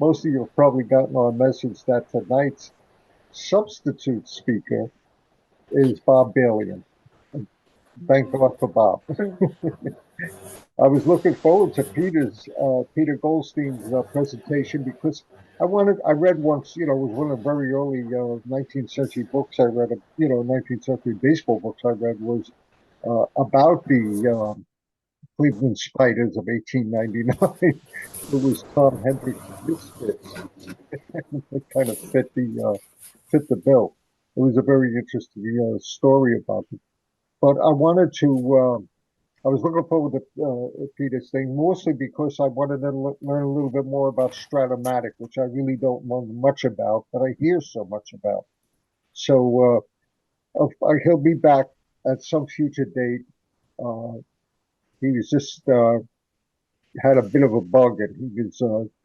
most of you have probably gotten our message that tonight's substitute speaker is Bob Bailey. Thank God for Bob. I was looking forward to Peter Goldstein's presentation because I read once, it was one of the very early 19th century books I read, 19th century baseball books I read was about the Cleveland Spiders of 1899. It was Tom Hendricks' Misfits. It kind of fit the bill. It was a very interesting story about it. But I was looking forward to Peter's thing, mostly because I wanted to learn a little bit more about Stratomatic, which I really don't know much about, but I hear so much about. So he'll be back at some future date. He was just had a bit of a bug, and he was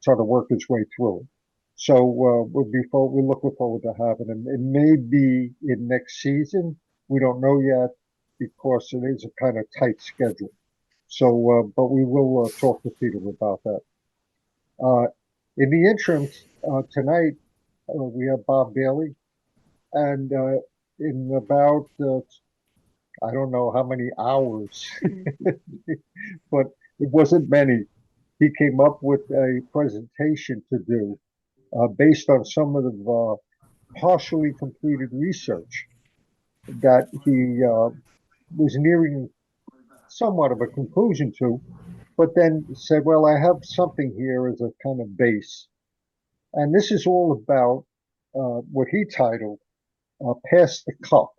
trying to work his way through it. So we're looking forward to having him. It may be in next season. We don't know yet because it is a kind of tight schedule. So, but we will talk to Peter about that. Uh, in the interim, tonight we have Bob Bailey, and in about I don't know how many hours, but it wasn't many. He came up with a presentation to do based on some of the partially completed research that he was nearing somewhat of a conclusion to, but then said, well, I have something here as a kind of base. And this is all about what he titled Pass the Cup.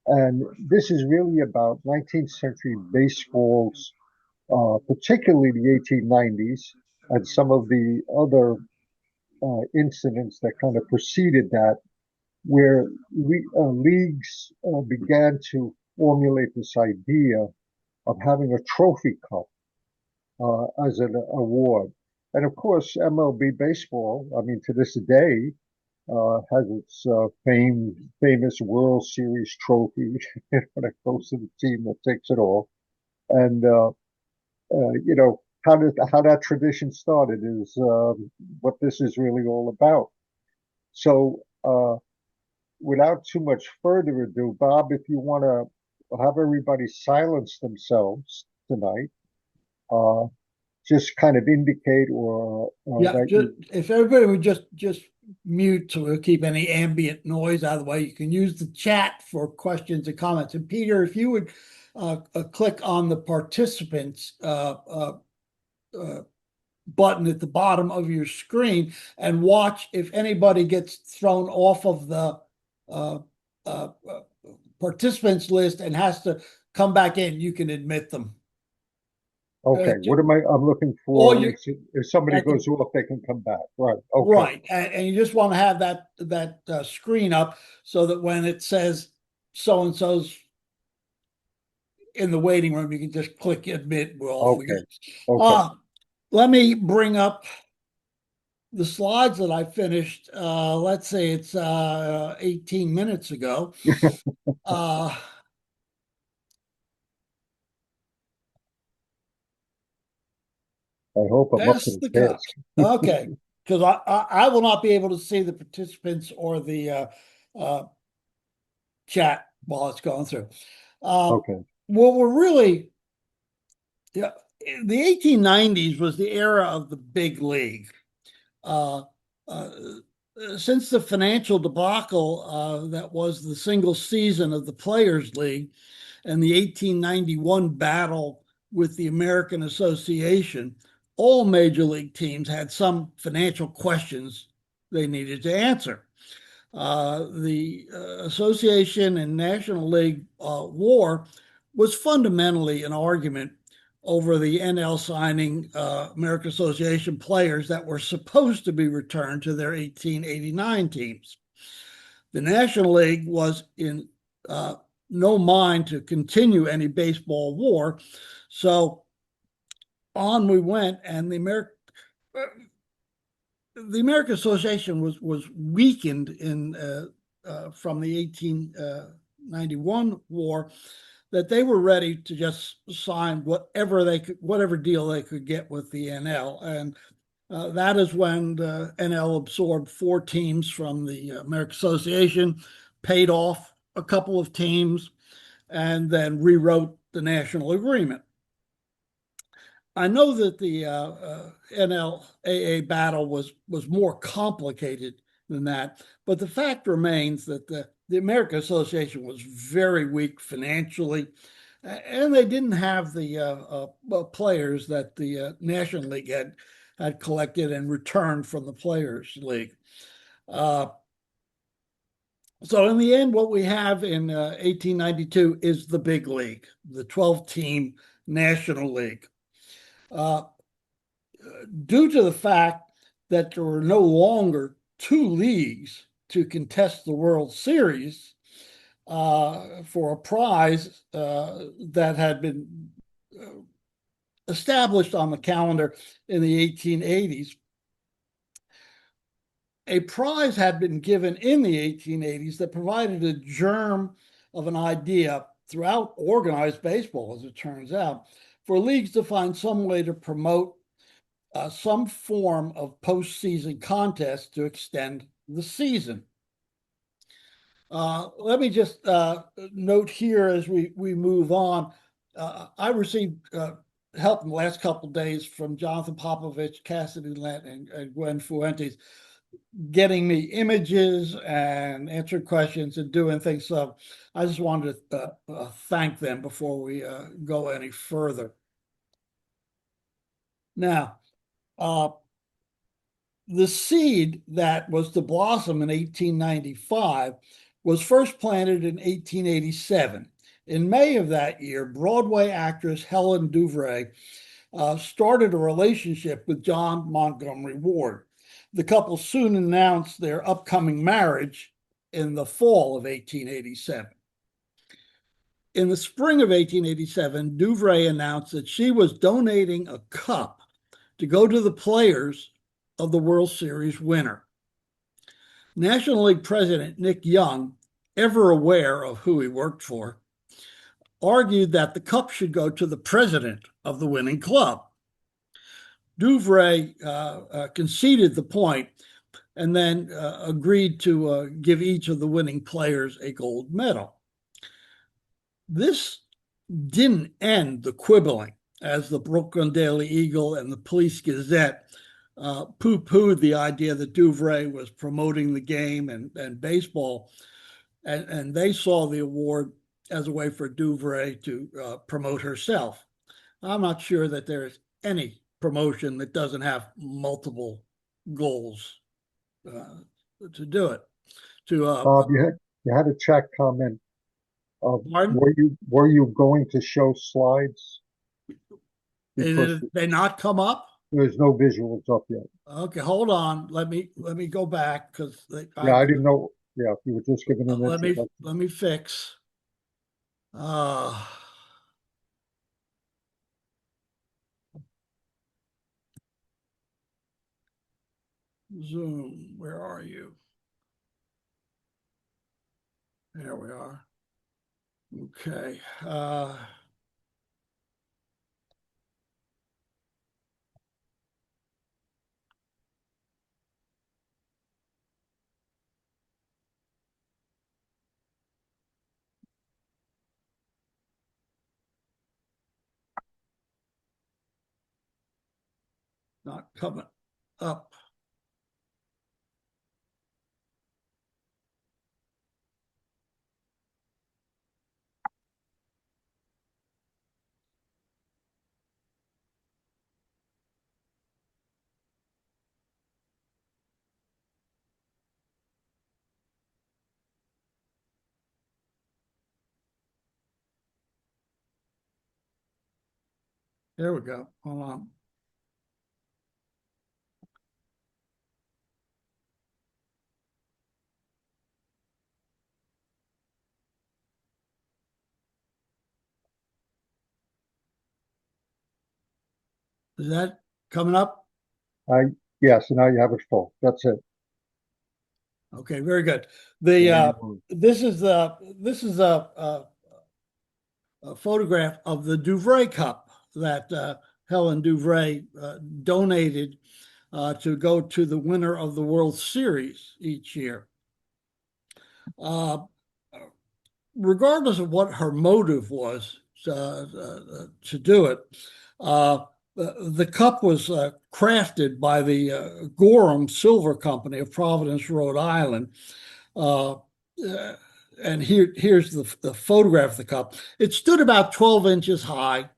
And this is really about 19th century baseball's, particularly the 1890s and some of the other incidents that kind of preceded that, where leagues began to formulate this idea of having a trophy cup as an award. And of course, MLB baseball, I mean, to this day, has its famous World Series trophy that goes to the team that takes it all. And how that tradition started is what this is really all about. So, without too much further ado, Bob, if you want to have everybody silence themselves tonight, uh, just kind of indicate Yeah, that just if everybody would just mute so we'll keep any ambient noise out of the way. You can use the chat for questions and comments. And Peter, if you would click on the participants button at the bottom of your screen and watch if anybody gets thrown off of the uh, uh, participants list and has to come back in, you can admit them. okay, what I'm looking All for you is if somebody at the goes off, they can come back. Right. Okay. Right, and you just want to have that screen up so that when it says so and so's in the waiting room, you can just click admit. We're off we go. Okay. Okay. Let me bring up the slides that I finished. Let's say it's 18 minutes ago. Uh, I hope I'm up to Pass the the cup. task. Okay, because I will not be able to see the participants or the uh, chat while it's going through. Okay. Well, we're really, yeah, the 1890s was the era of the big league. Uh, uh, since the financial debacle that was the single season of the Players League and the 1891 battle with the American Association, all major league teams had some financial questions they needed to answer. The Association and National League war was fundamentally an argument over the NL signing American Association players that were supposed to be returned to their 1889 teams. The National League was in no mind to continue any baseball war, so on we went, and the American Association was weakened in from the 1891 war, that they were ready to just sign whatever deal they could get with the NL. And That is when the NL absorbed four teams from the American Association, paid off a couple of teams, and then rewrote the national agreement. I know that the NLAA battle was more complicated than that, but the fact remains that the American Association was very weak financially, and they didn't have the players that the National League had collected and returned from the Players League. So in the end, what we have in 1892 is the big league, the 12-team National League. Due to the fact that there were no longer two leagues to contest the World Series for a prize that had been established on the calendar in the 1880s, a prize had been given in the 1880s that provided a germ of an idea throughout organized baseball, as it turns out, for leagues to find some way to promote some form of postseason contest to extend the season. Let me just note here as we move on. I received help in the last couple of days from Jonathan Popovich, Cassidy Lent, and Gwen Fuentes, getting me images and answering questions and doing things. So I just wanted to thank them before we go any further. Now, the seed that was to blossom in 1895 was first planted in 1887. In May of that year, Broadway actress Helen Douvre started a relationship with John Montgomery Ward. The couple soon announced their upcoming marriage in the fall of 1887. In the spring of 1887, Douvre announced that she was donating a cup to go to the players of the World Series winner. National League President Nick Young, ever aware of who he worked for, argued that the cup should go to the president of the winning club. Douvre conceded the point and then agreed to give each of the winning players a gold medal. This didn't end the quibbling, as the Brooklyn Daily Eagle and the Police Gazette poo-pooed the idea that Douvre was promoting the game and baseball, and they saw the award as a way for Douvre to promote herself. I'm not sure that there's any promotion that doesn't have multiple goals to do it. Bob, you had a chat comment. Pardon? Were you going to show slides? Because Did they not come up? there's no visuals up yet. Okay, hold on. Let me go back because Yeah, I didn't know. Yeah, you were just giving an introduction. let me fix. Zoom, where are you? There we are. Okay. Not coming up. There we go. Hold on. Is that coming up? Yes, and now you have it full. That's it. Okay, very good. This is a photograph of the Douvre Cup that Helen Douvre donated to go to the winner of the World Series each year. Regardless of what her motive was to do it, the cup was crafted by the Gorham Silver Company of Providence, Rhode Island. And here's the photograph of the cup. It stood about 12 inches high.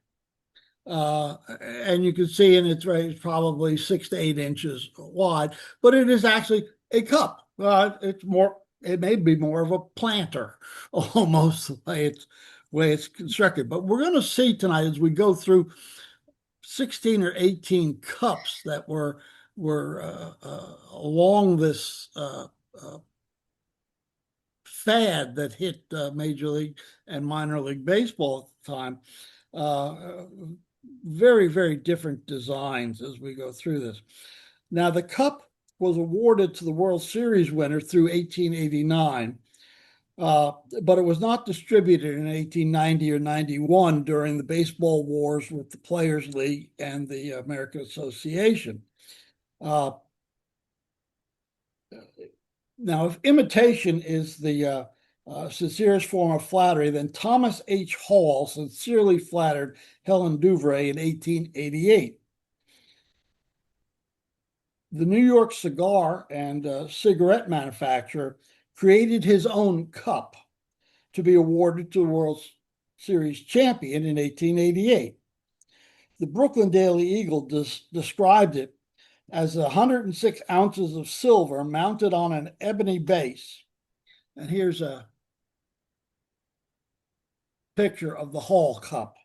And you can see in its range probably 6 to 8 inches wide, but it is actually a cup. It may be more of a planter, almost the way it's constructed. But we're going to see tonight as we go through 16 or 18 cups that were along this fad that hit Major League and minor league baseball at the time. Very, very different designs as we go through this. Now, the cup was awarded to the World Series winner through 1889, but it was not distributed in 1890 or 91 during the baseball wars with the Players League and the American Association. Now, if imitation is the sincerest form of flattery, then Thomas H. Hall sincerely flattered Helen Douvre in 1888. The New York cigar and cigarette manufacturer created his own cup to be awarded to the World Series champion in 1888. The Brooklyn Daily Eagle described it as 106 ounces of silver mounted on an ebony base. And here's a picture of the Hall cup.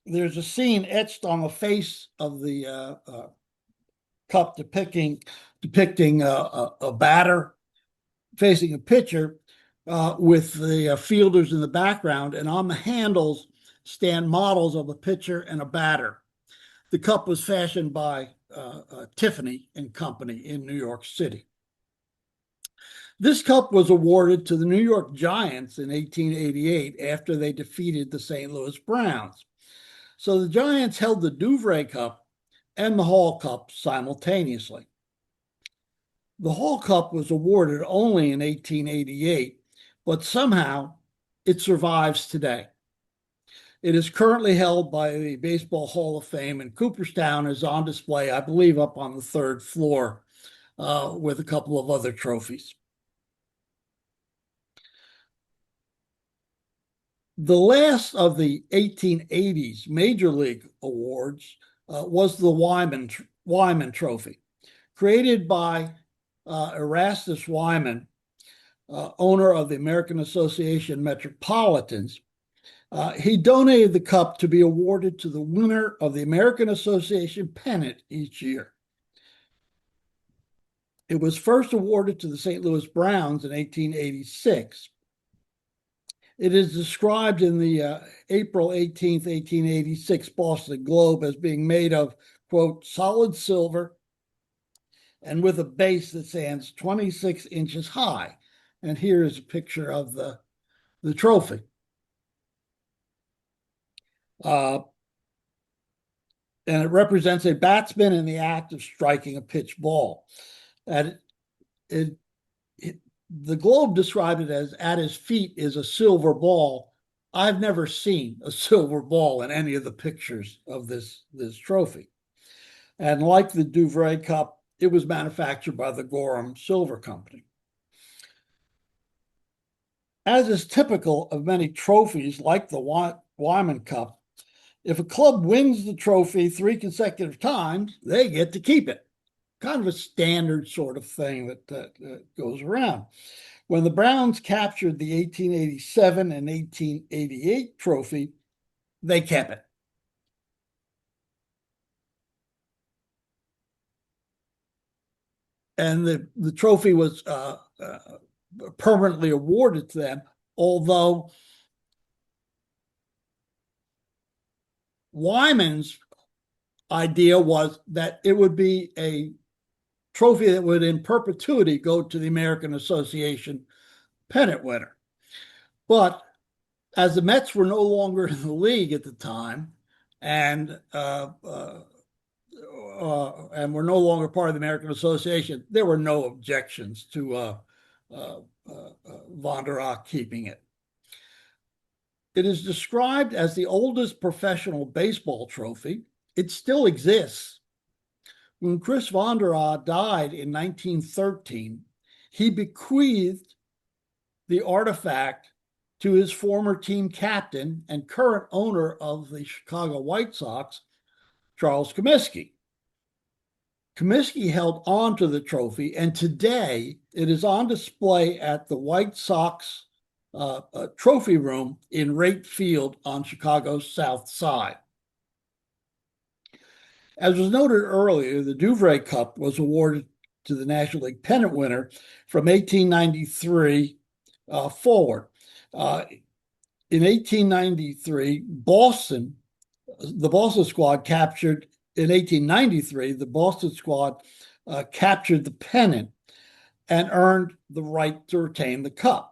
There's a scene etched on the face of the cup depicting a batter facing a pitcher with the fielders in the background, and on the handles stand models of a pitcher and a batter. The cup was fashioned by Tiffany and Company in New York City. This cup was awarded to the New York Giants in 1888 after they defeated the St. Louis Browns. So the Giants held the Douvre Cup and the Hall Cup simultaneously. The Hall Cup was awarded only in 1888, but somehow it survives today. It is currently held by the Baseball Hall of Fame in Cooperstown, is on display, I believe, up on the third floor with a couple of other trophies. The last of the 1880s Major League awards was the Wyman Trophy, created by Erastus Wyman, owner of the American Association Metropolitans. He donated the cup to be awarded to the winner of the American Association pennant each year. It was first awarded to the St. Louis Browns in 1886. It is described in the April 18th, 1886 Boston Globe as being made of, quote, solid silver and with a base that stands 26 inches high. And here is a picture of the trophy. And it represents a batsman in the act of striking a pitch ball. And the Globe described it as at his feet is a silver ball. I've never seen a silver ball in any of the pictures of this trophy. And like the Douvre Cup, it was manufactured by the Gorham Silver Company. As is typical of many trophies like the Wyman Cup, if a club wins the trophy 3 consecutive times, they get to keep it. Kind of a standard sort of thing that goes around. When the Browns captured the 1887 and 1888 trophy, they kept it. And the trophy was permanently awarded to them, although Wyman's idea was that it would be a trophy that would in perpetuity go to the American Association pennant winner. But as the Mets were no longer in the league at the time, and were no longer part of the American Association, there were no objections to Von der Aa keeping it. It is described as the oldest professional baseball trophy. It still exists. When Chris Von der Aa died in 1913, he bequeathed the artifact to his former team captain and current owner of the Chicago White Sox, Charles Comiskey. Comiskey held on to the trophy, and today it is on display at the White Sox trophy room in Wright Field on Chicago's South Side. As was noted earlier, the Douvre Cup was awarded to the National League pennant winner from 1893 forward. In 1893, the Boston squad captured, in 1893, the Boston squad captured the pennant and earned the right to retain the cup.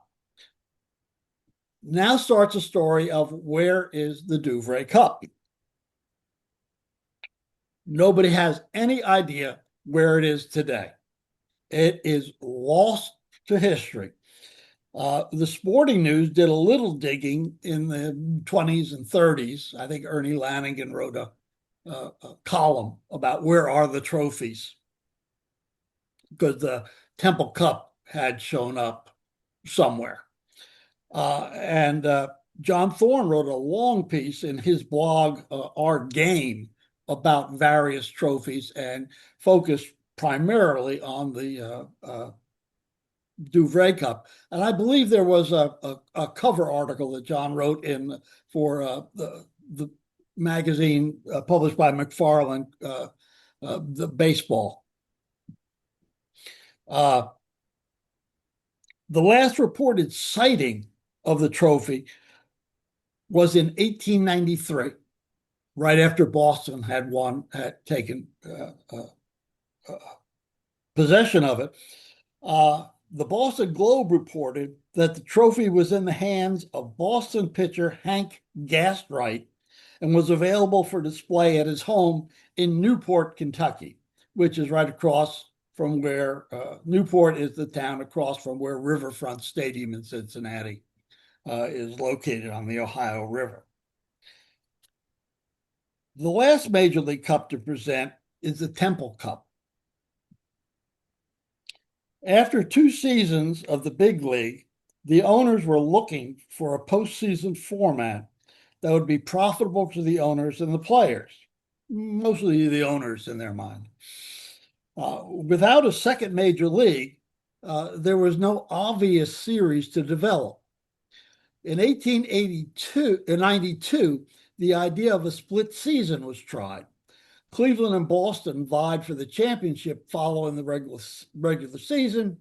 Now starts a story of where is the Douvre Cup. Nobody has any idea where it is today. It is lost to history. The Sporting News did a little digging in the 20s and 30s. I think Ernie Lanigan wrote a column about where are the trophies, because the Temple Cup had shown up somewhere. And John Thorne wrote a long piece in his blog, Our Game, about various trophies and focused primarily on the Douvre Cup. And I believe there was a cover article that John wrote for the magazine published by McFarland, the baseball. The last reported sighting of the trophy was in 1893, right after Boston had taken possession of it. The Boston Globe reported that the trophy was in the hands of Boston pitcher Hank Gastright and was available for display at his home in Newport, Kentucky, which is right across from where Newport is the town across from where Riverfront Stadium in Cincinnati is located on the Ohio River. The last Major League Cup to present is the Temple Cup. After 2 seasons of the big league, the owners were looking for a postseason format that would be profitable to the owners and the players, mostly the owners in their mind. Without a second major league, there was no obvious series to develop. In 1892, the idea of a split season was tried. Cleveland and Boston vied for the championship following the regular season,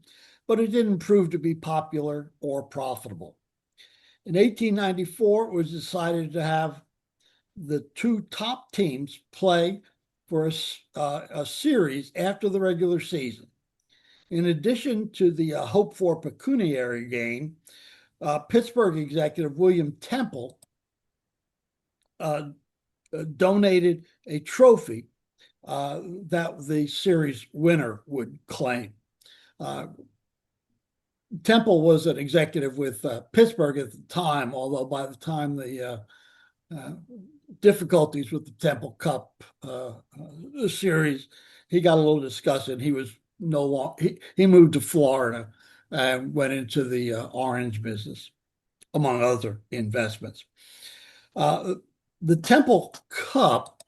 but it didn't prove to be popular or profitable. In 1894, it was decided to have the 2 top teams play for a series after the regular season. In addition to the hoped-for pecuniary gain, Pittsburgh executive William Temple donated a trophy that the series winner would claim. Temple was an executive with Pittsburgh at the time, although by the time the difficulties with the Temple Cup series, he got a little disgusted. He was no longer, he moved to Florida and went into the orange business, among other investments. The Temple Cup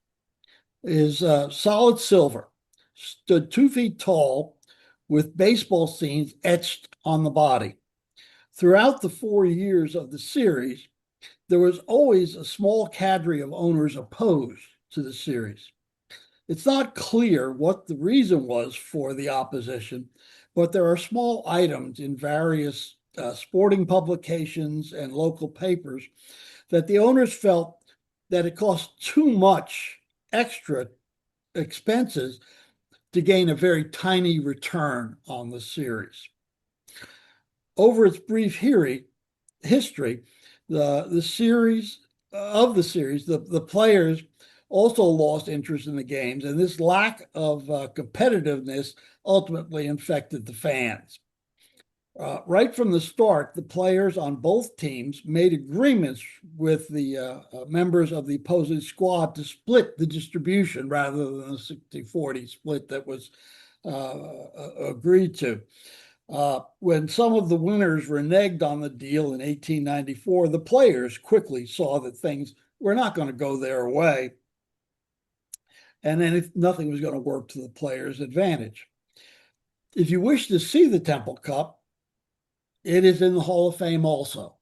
is solid silver, stood 2 feet tall, with baseball scenes etched on the body. Throughout the 4 years of the series, there was always a small cadre of owners opposed to the series. It's not clear what the reason was for the opposition, but there are small items in various sporting publications and local papers that the owners felt that it cost too much extra expenses to gain a very tiny return on the series. Over its brief history, the players also lost interest in the games, and this lack of competitiveness ultimately infected the fans. Right from the start, the players on both teams made agreements with the members of the opposing squad to split the distribution rather than the 60-40 split that was agreed to. When some of the winners reneged on the deal in 1894, the players quickly saw that things were not going to go their way, and then nothing was going to work to the players' advantage. If you wish to see the Temple Cup, it is in the Hall of Fame also,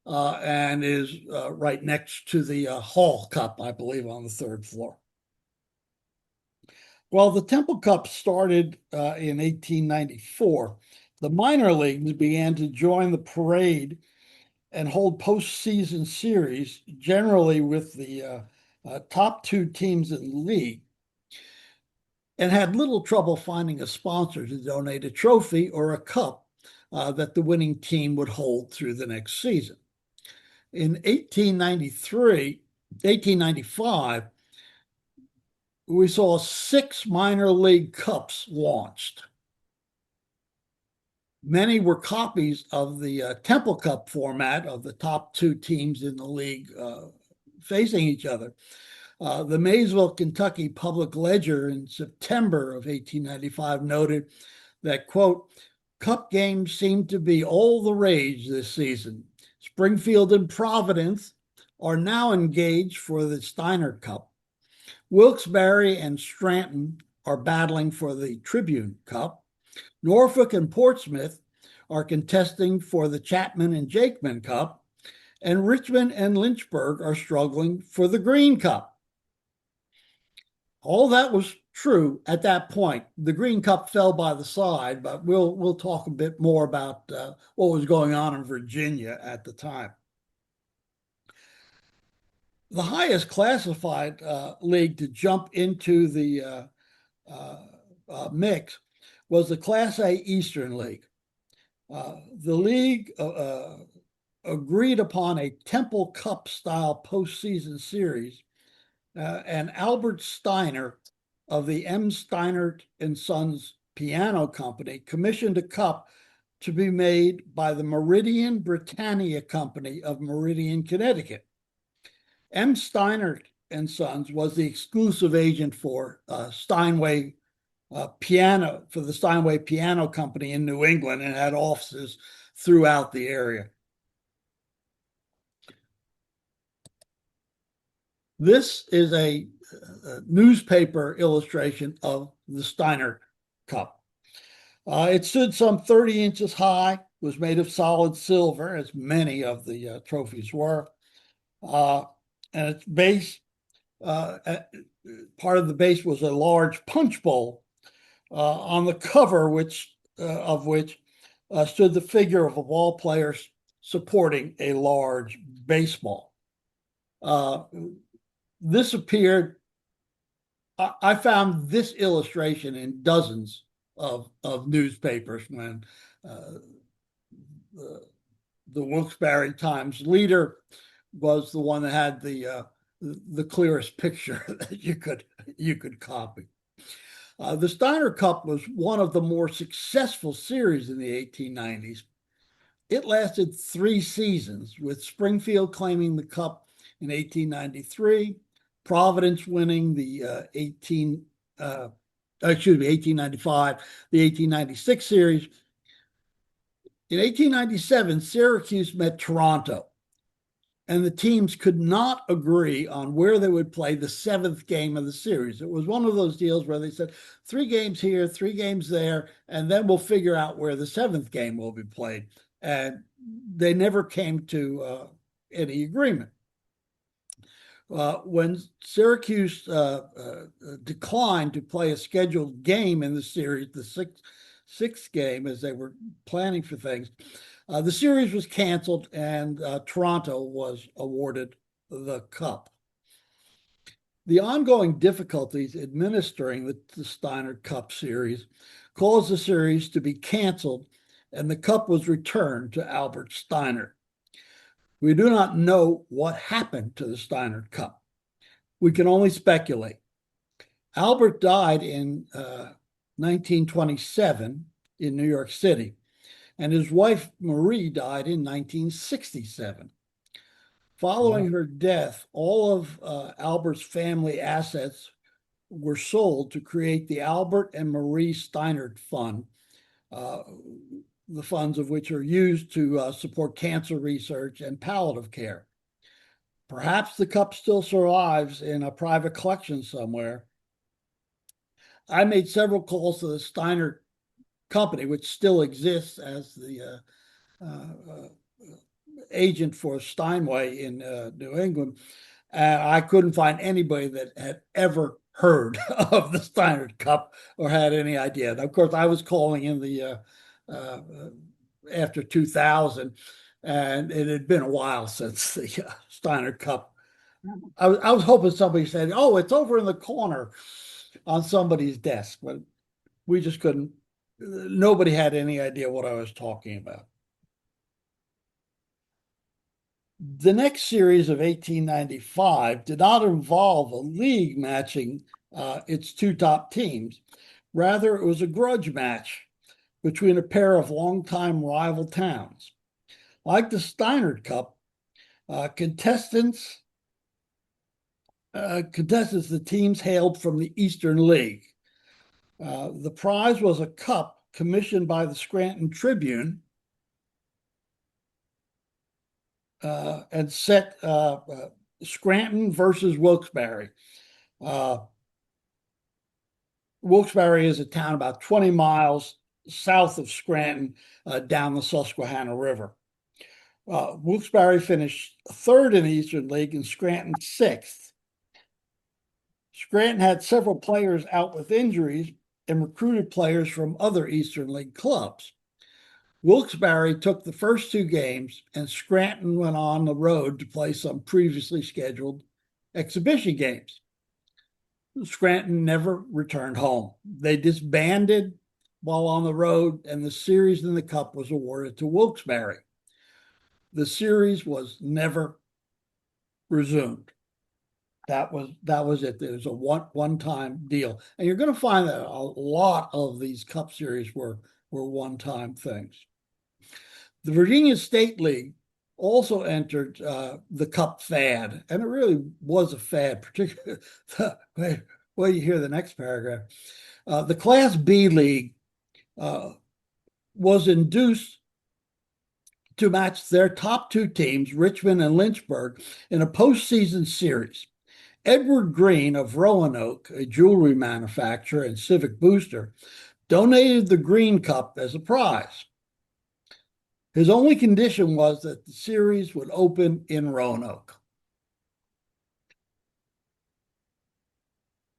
and is right next to the Hall Cup, I believe, on the third floor. Well, the Temple Cup started in 1894. The minor leagues began to join the parade and hold postseason series, generally with the top two teams in the league, and had little trouble finding a sponsor to donate a trophy or a cup that the winning team would hold through the next season. In 1895, we saw 6 minor league cups launched. Many were copies of the Temple Cup format of the top two teams in the league facing each other. The Maysville, Kentucky Public Ledger in September of 1895 noted that, quote, "Cup games seem to be all the rage this season. Springfield and Providence are now engaged for the Steiner Cup. Wilkes-Barre and Scranton are battling for the Tribune Cup. Norfolk and Portsmouth are contesting for the Chapman and Jakeman Cup, and Richmond and Lynchburg are struggling for the Green Cup." All that was true at that point. The Green Cup fell by the side, but we'll talk a bit more about what was going on in Virginia at the time. The highest classified league to jump into the mix was the Class A Eastern League. The league agreed upon a Temple Cup style postseason series, and Albert Steiner of the M. Steinert and Sons Piano Company commissioned a cup to be made by the Meridian Britannia Company of Meridian, Connecticut. M. Steinert and Sons was the exclusive agent for Steinway piano, for the Steinway Piano Company in New England, and had offices throughout the area. This is a newspaper illustration of the Steiner Cup. It stood some 30 inches high, was made of solid silver, as many of the trophies were. And its base, part of the base was a large punch bowl, on the cover of which stood the figure of a ball player supporting a large baseball. This appeared, I found this illustration in dozens of newspapers when the Wilkes-Barre Times leader was the one that had the clearest picture that you could copy. The Steiner Cup was one of the more successful series in the 1890s. It lasted 3 seasons, with Springfield claiming the cup in 1893, Providence winning the 1895, the 1896 series. In 1897, Syracuse met Toronto, and the teams could not agree on where they would play the 7th game of the series. It was one of those deals where they said 3 games here, 3 games there, and then we'll figure out where the 7th game will be played. And they never came to any agreement. When Syracuse declined to play a scheduled game in the series, the sixth game, as they were planning for things, the series was canceled, and Toronto was awarded the cup. The ongoing difficulties administering the Steiner Cup series caused the series to be canceled, and the cup was returned to Albert Steiner. We do not know what happened to the Steiner Cup. We can only speculate. Albert died in 1927 in New York City, and his wife Marie died in 1967. Following Wow. her death, all of Albert's family assets were sold to create the Albert and Marie Steinert Fund, uh, the funds of which are used to support cancer research and palliative care. Perhaps the cup still survives in a private collection somewhere. I made several calls to the Steinert Company, which still exists as the agent for Steinway in New England, and I couldn't find anybody that had ever heard of the Steinert Cup or had any idea. And of course, I was calling in the uh, after 2000, and it had been a while since the Steinert Cup. I was hoping somebody said, "Oh, it's over in the corner on somebody's desk," but we just couldn't. Nobody had any idea what I was talking about. The next series of 1895 did not involve a league matching its two top teams. Rather, it was a grudge match between a pair of longtime rival towns. Like the Steinert Cup, contestants, the teams hailed from the Eastern League. The prize was a cup commissioned by the Scranton Tribune and set Scranton versus Wilkes-Barre. Wilkes-Barre is a town about 20 miles south of Scranton down the Susquehanna River. Wilkes-Barre finished third in the Eastern League and Scranton sixth. Scranton had several players out with injuries and recruited players from other Eastern League clubs. Wilkes-Barre took the first two games, and Scranton went on the road to play some previously scheduled exhibition games. Scranton never returned home. They disbanded while on the road, and the series in the Cup was awarded to Wilkes-Barre. The series was never resumed. That was it. It was a one-time deal, and you're going to find that a lot of these Cup series were one-time things. The Virginia State League also entered the Cup fad, and it really was a fad, particularly well, you hear the next paragraph. The Class B League was induced to match their top two teams, Richmond and Lynchburg, in a postseason series. Edward Green of Roanoke, a jewelry manufacturer and civic booster, donated the Green Cup as a prize. His only condition was that the series would open in Roanoke.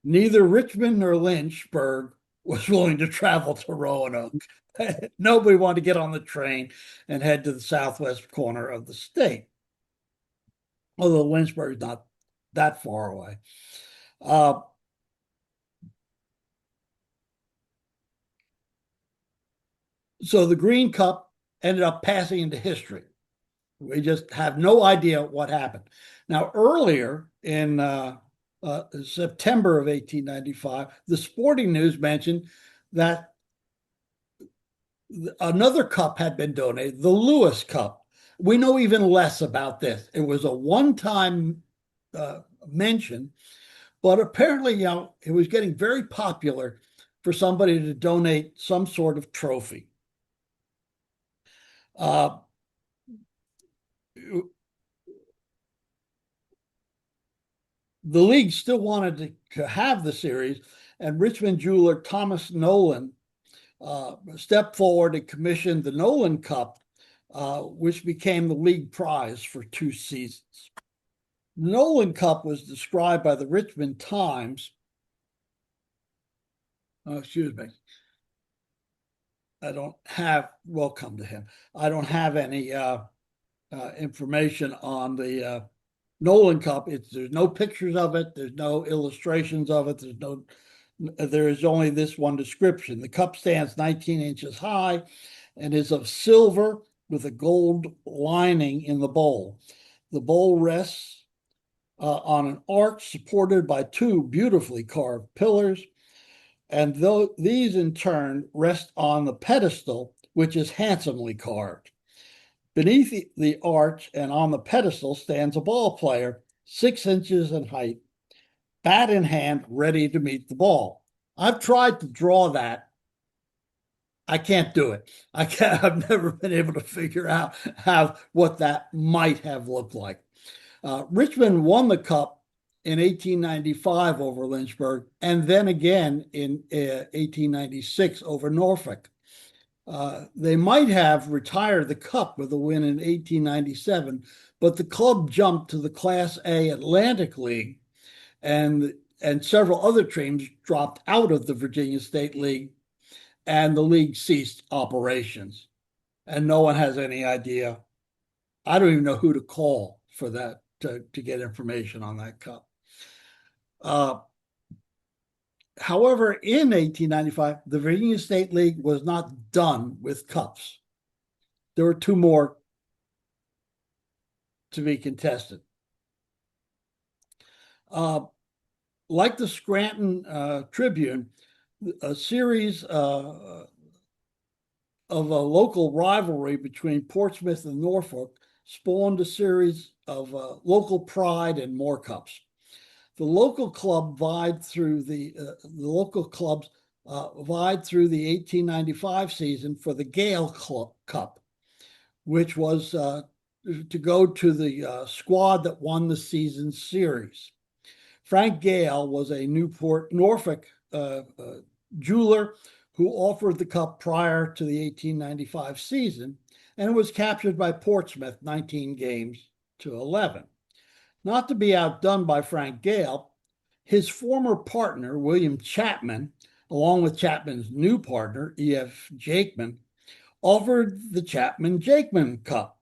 Neither Richmond nor Lynchburg was willing to travel to Roanoke. Nobody wanted to get on the train and head to the southwest corner of the state, although Lynchburg is not that far away. So the Green Cup ended up passing into history. We just have no idea what happened. Now, earlier in September of 1895, the Sporting News mentioned that another cup had been donated, the Lewis Cup. We know even less about this. It was a one-time mention, but apparently, it was getting very popular for somebody to donate some sort of trophy. The league still wanted to have the series, and Richmond jeweler Thomas Nolan stepped forward and commissioned the Nolan Cup, which became the league prize for 2 seasons. The Nolan Cup was described by the Richmond Times. Excuse me. I don't have, welcome to him. I don't have any information on the Nolan Cup. There's no pictures of it. There's no illustrations of it. There is only this one description. The cup stands 19 inches high and is of silver with a gold lining in the bowl. The bowl rests on an arch supported by two beautifully carved pillars, and these in turn rest on the pedestal, which is handsomely carved. Beneath the arch and on the pedestal stands a ball player, 6 inches in height, bat in hand, ready to meet the ball. I've tried to draw that. I can't do it. I've never been able to figure out what that might have looked like. Richmond won the cup in 1895 over Lynchburg, and then again in 1896 over Norfolk. They might have retired the cup with a win in 1897, but the club jumped to the Class A Atlantic League, and several other teams dropped out of the Virginia State League, and the league ceased operations. And no one has any idea. I don't even know who to call for that to get information on that cup. However, in 1895, the Virginia State League was not done with cups. There were 2 more to be contested. Like the Scranton Tribune, a series of a local rivalry between Portsmouth and Norfolk spawned a series of local pride and more cups. The local club vied through the local clubs vied through the 1895 season for the Gale Cup, which was to go to the squad that won the season series. Frank Gale was a Newport, Norfolk jeweler who offered the cup prior to the 1895 season, and it was captured by Portsmouth 19 games to 11. Not to be outdone by Frank Gale, his former partner, William Chapman, along with Chapman's new partner, E.F. Jakeman, offered the Chapman-Jakeman Cup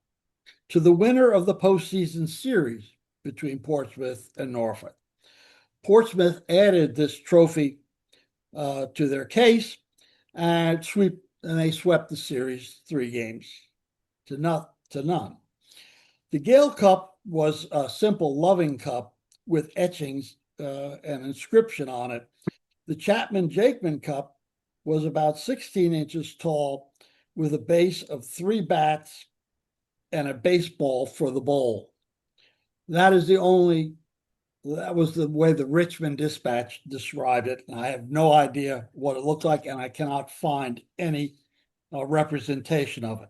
to the winner of the postseason series between Portsmouth and Norfolk. Portsmouth added this trophy to their case, and they swept the series 3 games to none. The Gale Cup was a simple loving cup with etchings and inscription on it. The Chapman-Jakeman Cup was about 16 inches tall with a base of 3 bats and a baseball for the bowl. That was the way the Richmond Dispatch described it. And I have no idea what it looked like, and I cannot find any representation of it.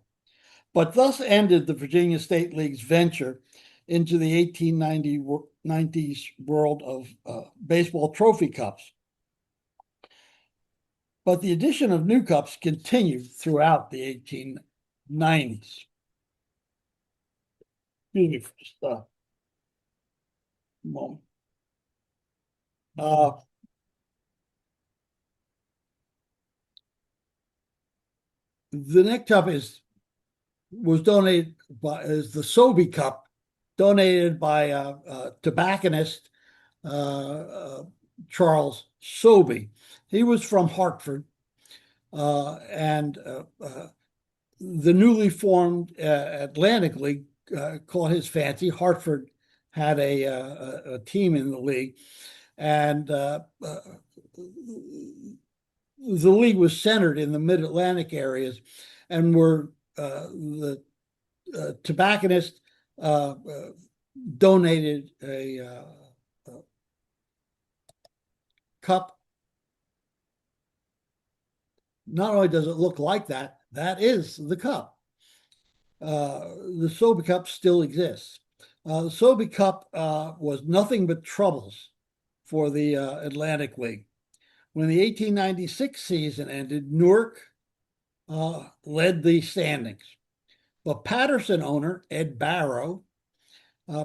But thus ended the Virginia State League's venture into the 1890s world of baseball trophy cups. But the addition of new cups continued throughout the 1890s. Excuse me for just a moment. The next cup was donated by is the SABR Cup, donated by a tobacconist Charles Sobey. He was from Hartford, and the newly formed Atlantic League caught his fancy. Hartford had a team in the league, and the league was centered in the Mid-Atlantic areas, and the tobacconist donated a cup. Not only does it look like that, that is the cup. The SABR Cup still exists. The SABR Cup was nothing but troubles for the Atlantic League. When the 1896 season ended, Newark led the standings. But Patterson owner Ed Barrow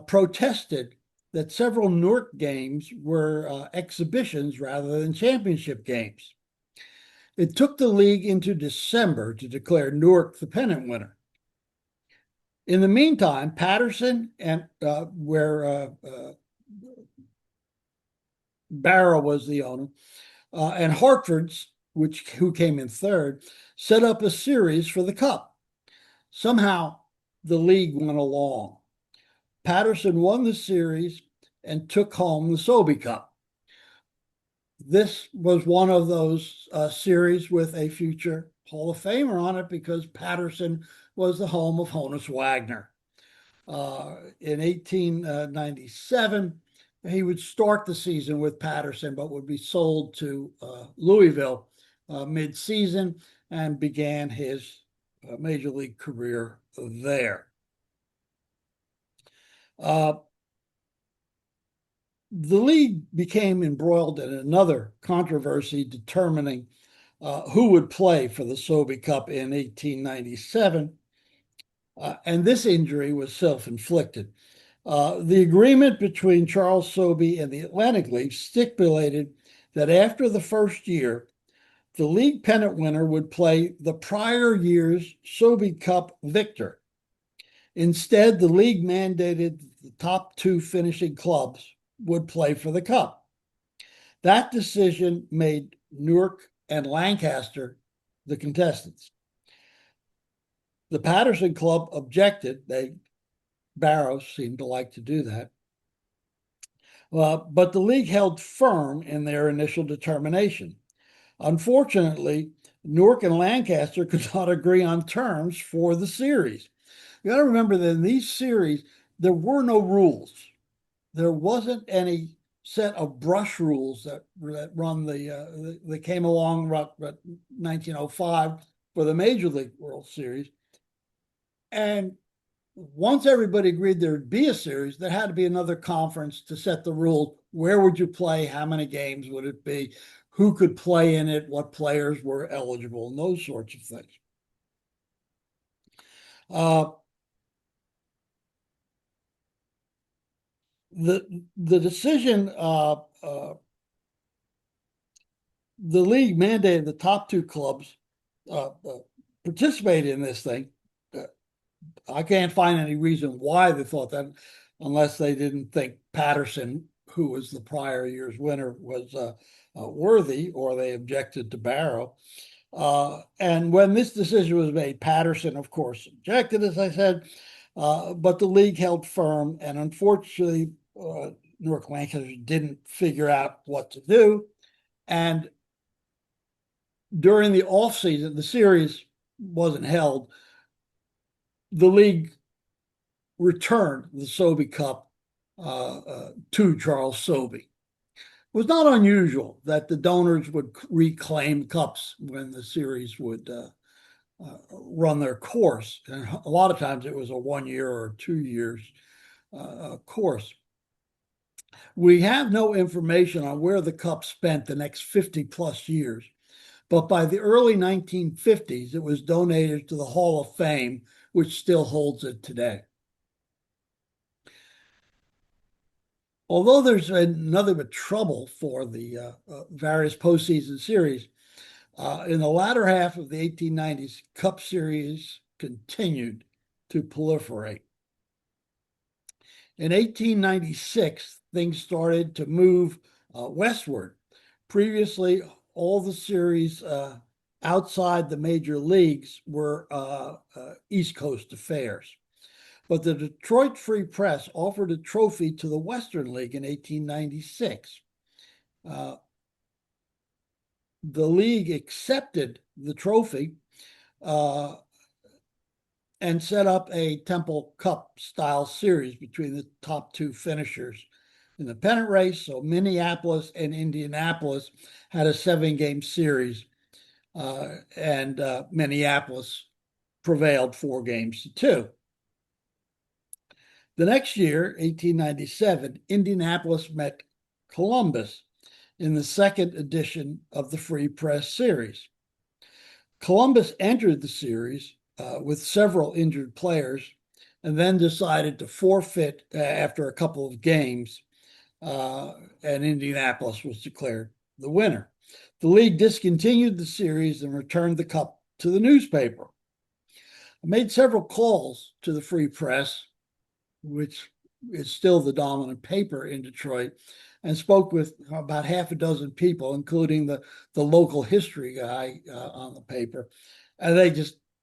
protested that several Newark games were exhibitions rather than championship games. It took the league into December to declare Newark the pennant winner. In the meantime, Patterson, and where Barrow was the owner, and Hartford's, who came in third, set up a series for the Cup. Somehow, the league went along. Patterson won the series, and took home the Sobe Cup. This was one of those series with a future Hall of Famer on it because Paterson was the home of Honus Wagner. In 1897, he would start the season with Paterson, but would be sold to Louisville mid-season and began his major league career there. The league became embroiled in another controversy determining who would play for the Sobe Cup in 1897. And this injury was self-inflicted. The agreement between Charles Sobe and the Atlantic League stipulated that after the first year, the league pennant winner would play the prior year's Sobe Cup victor. Instead, the league mandated the top two finishing clubs would play for the cup. That decision made Newark and Lancaster the contestants. The Paterson Club objected. Barrows seemed to like to do that. But the league held firm in their initial determination. Unfortunately, Newark and Lancaster could not agree on terms for the series. You got to remember that in these series, there were no rules. There wasn't any set of brush rules that run that came along around 1905 for the Major League World Series. And once everybody agreed there'd be a series, there had to be another conference to set the rules. Where would you play? How many games would it be? Who could play in it? What players were eligible? And those sorts of things. The decision, the league mandated the top two clubs participate in this thing. I can't find any reason why they thought that, unless they didn't think Paterson, who was the prior year's winner, was worthy, or they objected to Barrow. And when this decision was made, Paterson, of course, objected, as I said, but the league held firm, and unfortunately, Newark Lancaster didn't figure out what to do. And during the offseason, the series wasn't held. The league returned the Sobe Cup to Charles Sobe. It was not unusual that the donors would reclaim cups when the series would run their course. And a lot of times it was a 1 year or 2 years course. We have no information on where the cup spent the next 50 plus years, but by the early 1950s, it was donated to the Hall of Fame, which still holds it today. Although there's been nothing but trouble for the various postseason series, in the latter half of the 1890s, Cup Series continued to proliferate. In 1896, things started to move westward. Previously, all the series outside the major leagues were East Coast affairs. But the Detroit Free Press offered a trophy to the Western League in 1896. The league accepted the trophy and set up a Temple Cup style series between the top two finishers in the pennant race. So Minneapolis and Indianapolis had a 7-game series, and Minneapolis prevailed 4-2. The next year, 1897, Indianapolis met Columbus in the second edition of the Free Press series. Columbus entered the series with several injured players and then decided to forfeit after a couple of games, and Indianapolis was declared the winner. The league discontinued the series and returned the cup to the newspaper. I made several calls to the Free Press, which is still the dominant paper in Detroit, and spoke with about half a dozen people, including the local history guy on the paper. And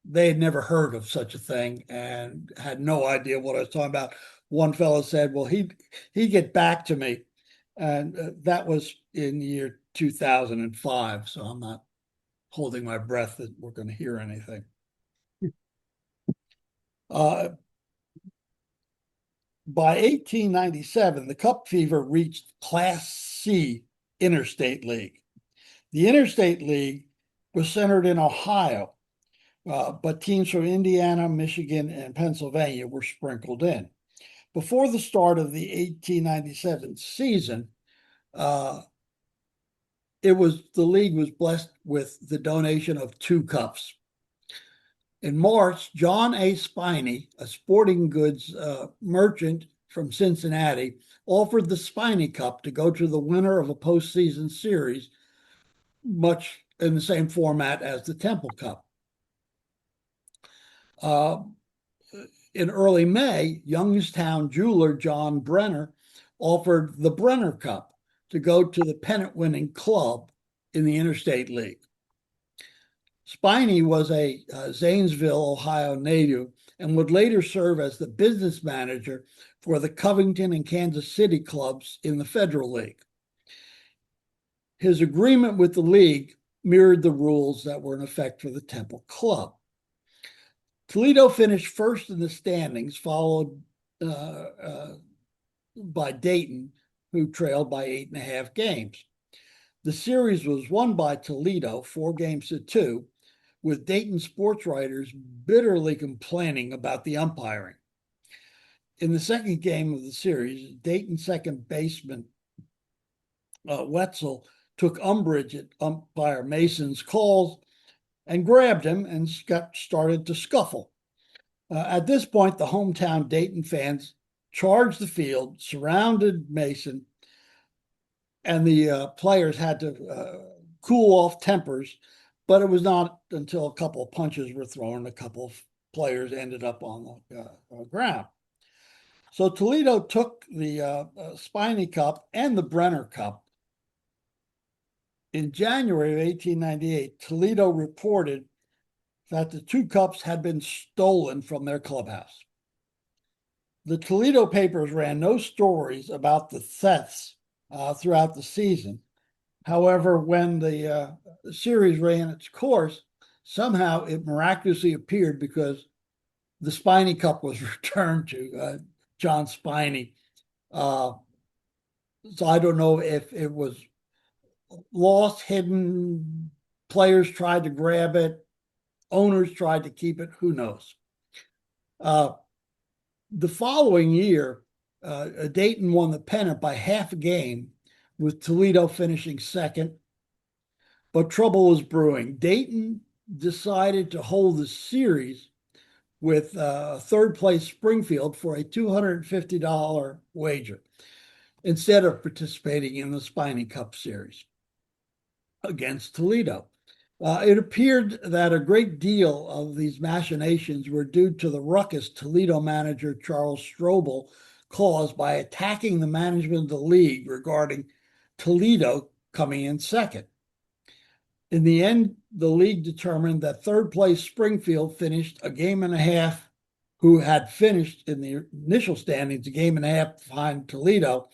they had never heard of such a thing and had no idea what I was talking about. one fellow said, well, he'd get back to me. And that was in the year 2005. So I'm not holding my breath that we're going to hear anything. By 1897, the Cup fever reached Class C Interstate League. The Interstate League was centered in Ohio, but teams from Indiana, Michigan, and Pennsylvania were sprinkled in. Before the start of the 1897 season, the league was blessed with the donation of 2 cups. In March, John A. Spiney, a sporting goods merchant from Cincinnati, offered the Spiney Cup to go to the winner of a postseason series, much in the same format as the Temple Cup. In early May, Youngstown jeweler John Brenner offered the Brenner Cup to go to the pennant-winning club in the Interstate League. Spiney was a Zanesville, Ohio native and would later serve as the business manager for the Covington and Kansas City clubs in the Federal League. His agreement with the league mirrored the rules that were in effect for the Temple Club. Toledo finished first in the standings, followed by Dayton, who trailed by 8.5 games. The series was won by Toledo 4-2, with Dayton sports writers bitterly complaining about the umpiring. In the second game of the series, Dayton second baseman Wetzel took umbrage at umpire Mason's calls and grabbed him and started to scuffle. At this point, the hometown Dayton fans charged the field, surrounded Mason, and the players had to cool off tempers. But it was not until a couple of punches were thrown, a couple of players ended up on the ground. So Toledo took the Spiney Cup and the Brenner Cup. In January of 1898, Toledo reported that the 2 cups had been stolen from their clubhouse. The Toledo papers ran no stories about the thefts throughout the season. However, when the series ran its course, somehow it miraculously appeared because the Spiney Cup was returned to John Spiney. So I don't know if it was lost, hidden, players tried to grab it, owners tried to keep it, who knows. The following year, Dayton won the pennant by half a game, with Toledo finishing second. But trouble was brewing. Dayton decided to hold the series with third place Springfield for a $250 wager instead of participating in the Spiney Cup series against Toledo. It appeared that a great deal of these machinations were due to the ruckus Toledo manager Charles Strobel caused by attacking the management of the league regarding Toledo coming in second. In the end, the league determined that third place Springfield finished a game and a half, who had finished in the initial standings a game and a half behind Toledo,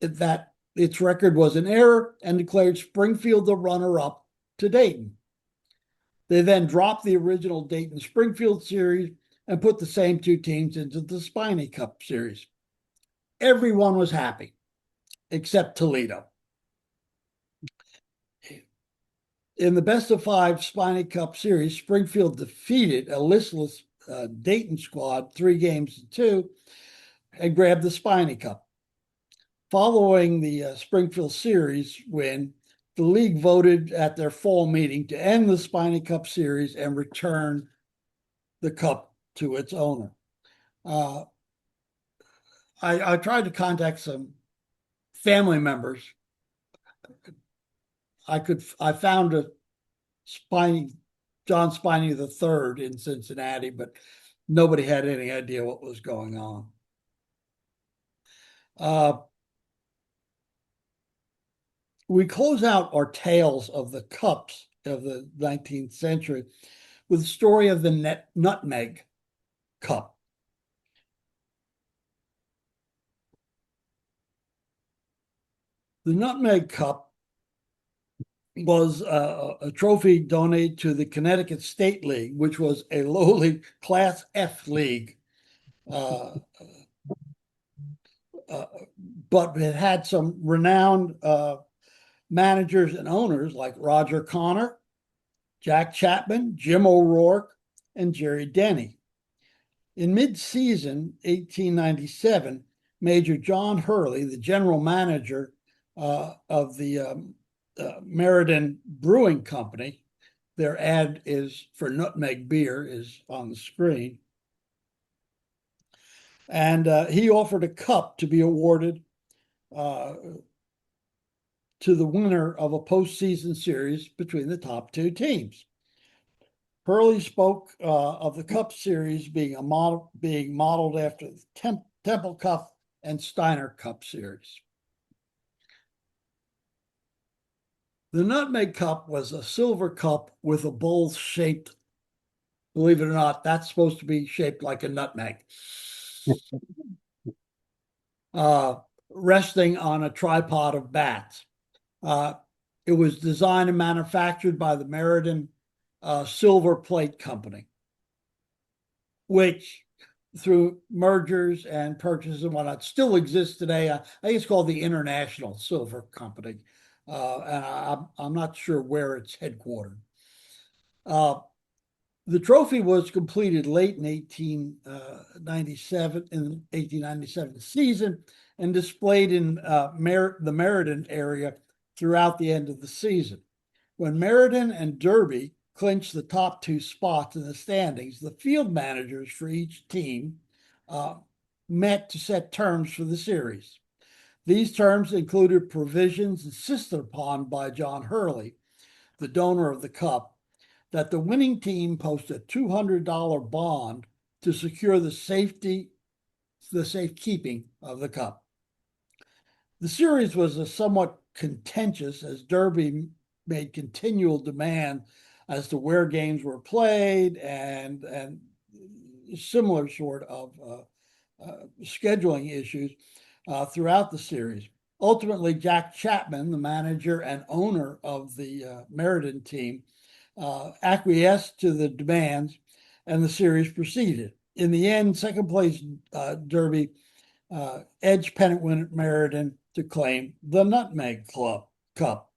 that its record was an error and declared Springfield the runner-up to Dayton. They then dropped the original Dayton-Springfield series and put the same 2 teams into the Spiney Cup series. Everyone was happy, except Toledo. In the best-of-5 Spiney Cup series, Springfield defeated a listless Dayton squad 3-2 and grabbed the Spiney Cup. Following the Springfield series win, the league voted at their fall meeting to end the Spiney Cup series and return the cup to its owner. I tried to contact some family members. I found a John Spiney III in Cincinnati, but nobody had any idea what was going on. We close out our tales of the cups of the 19th century with the story of the Nutmeg Cup. The Nutmeg Cup was a trophy donated to the Connecticut State League, which was a lowly Class F league. Uh, but it had some renowned managers and owners like Roger Connor, Jack Chapman, Jim O'Rourke, and Jerry Denny. In mid-season 1897, Major John Hurley, the general manager of the Meriden Brewing Company, their ad is for Nutmeg beer is on the screen, and he offered a cup to be awarded to the winner of a postseason series between the top two teams. Hurley spoke of the Cup Series being modeled after the Temple Cup and Steiner Cup Series. The Nutmeg Cup was a silver cup with a bowl shaped, believe it or not, that's supposed to be shaped like a nutmeg, resting on a tripod of bats. It was designed and manufactured by the Meriden Silver Plate Company, which through mergers and purchases and whatnot still exists today. I think it's called the International Silver Company, and I'm not sure where it's headquartered. The trophy was completed late in 1897 season and displayed in the Meriden area throughout the end of the season. When Meriden and Derby clinched the top two spots in the standings, the field managers for each team met to set terms for the series. These terms included provisions insisted upon by John Hurley, the donor of the cup, that the winning team post a $200 bond to secure the safekeeping of the cup. The series was a somewhat contentious as Derby made continual demand as to where games were played and similar sort of scheduling issues throughout the series. Ultimately, Jack Chapman, the manager and owner of the Meriden team, acquiesced to the demands, and the series proceeded. In the end, second place Derby edged pennant winner Meriden to claim the Nutmeg Cup.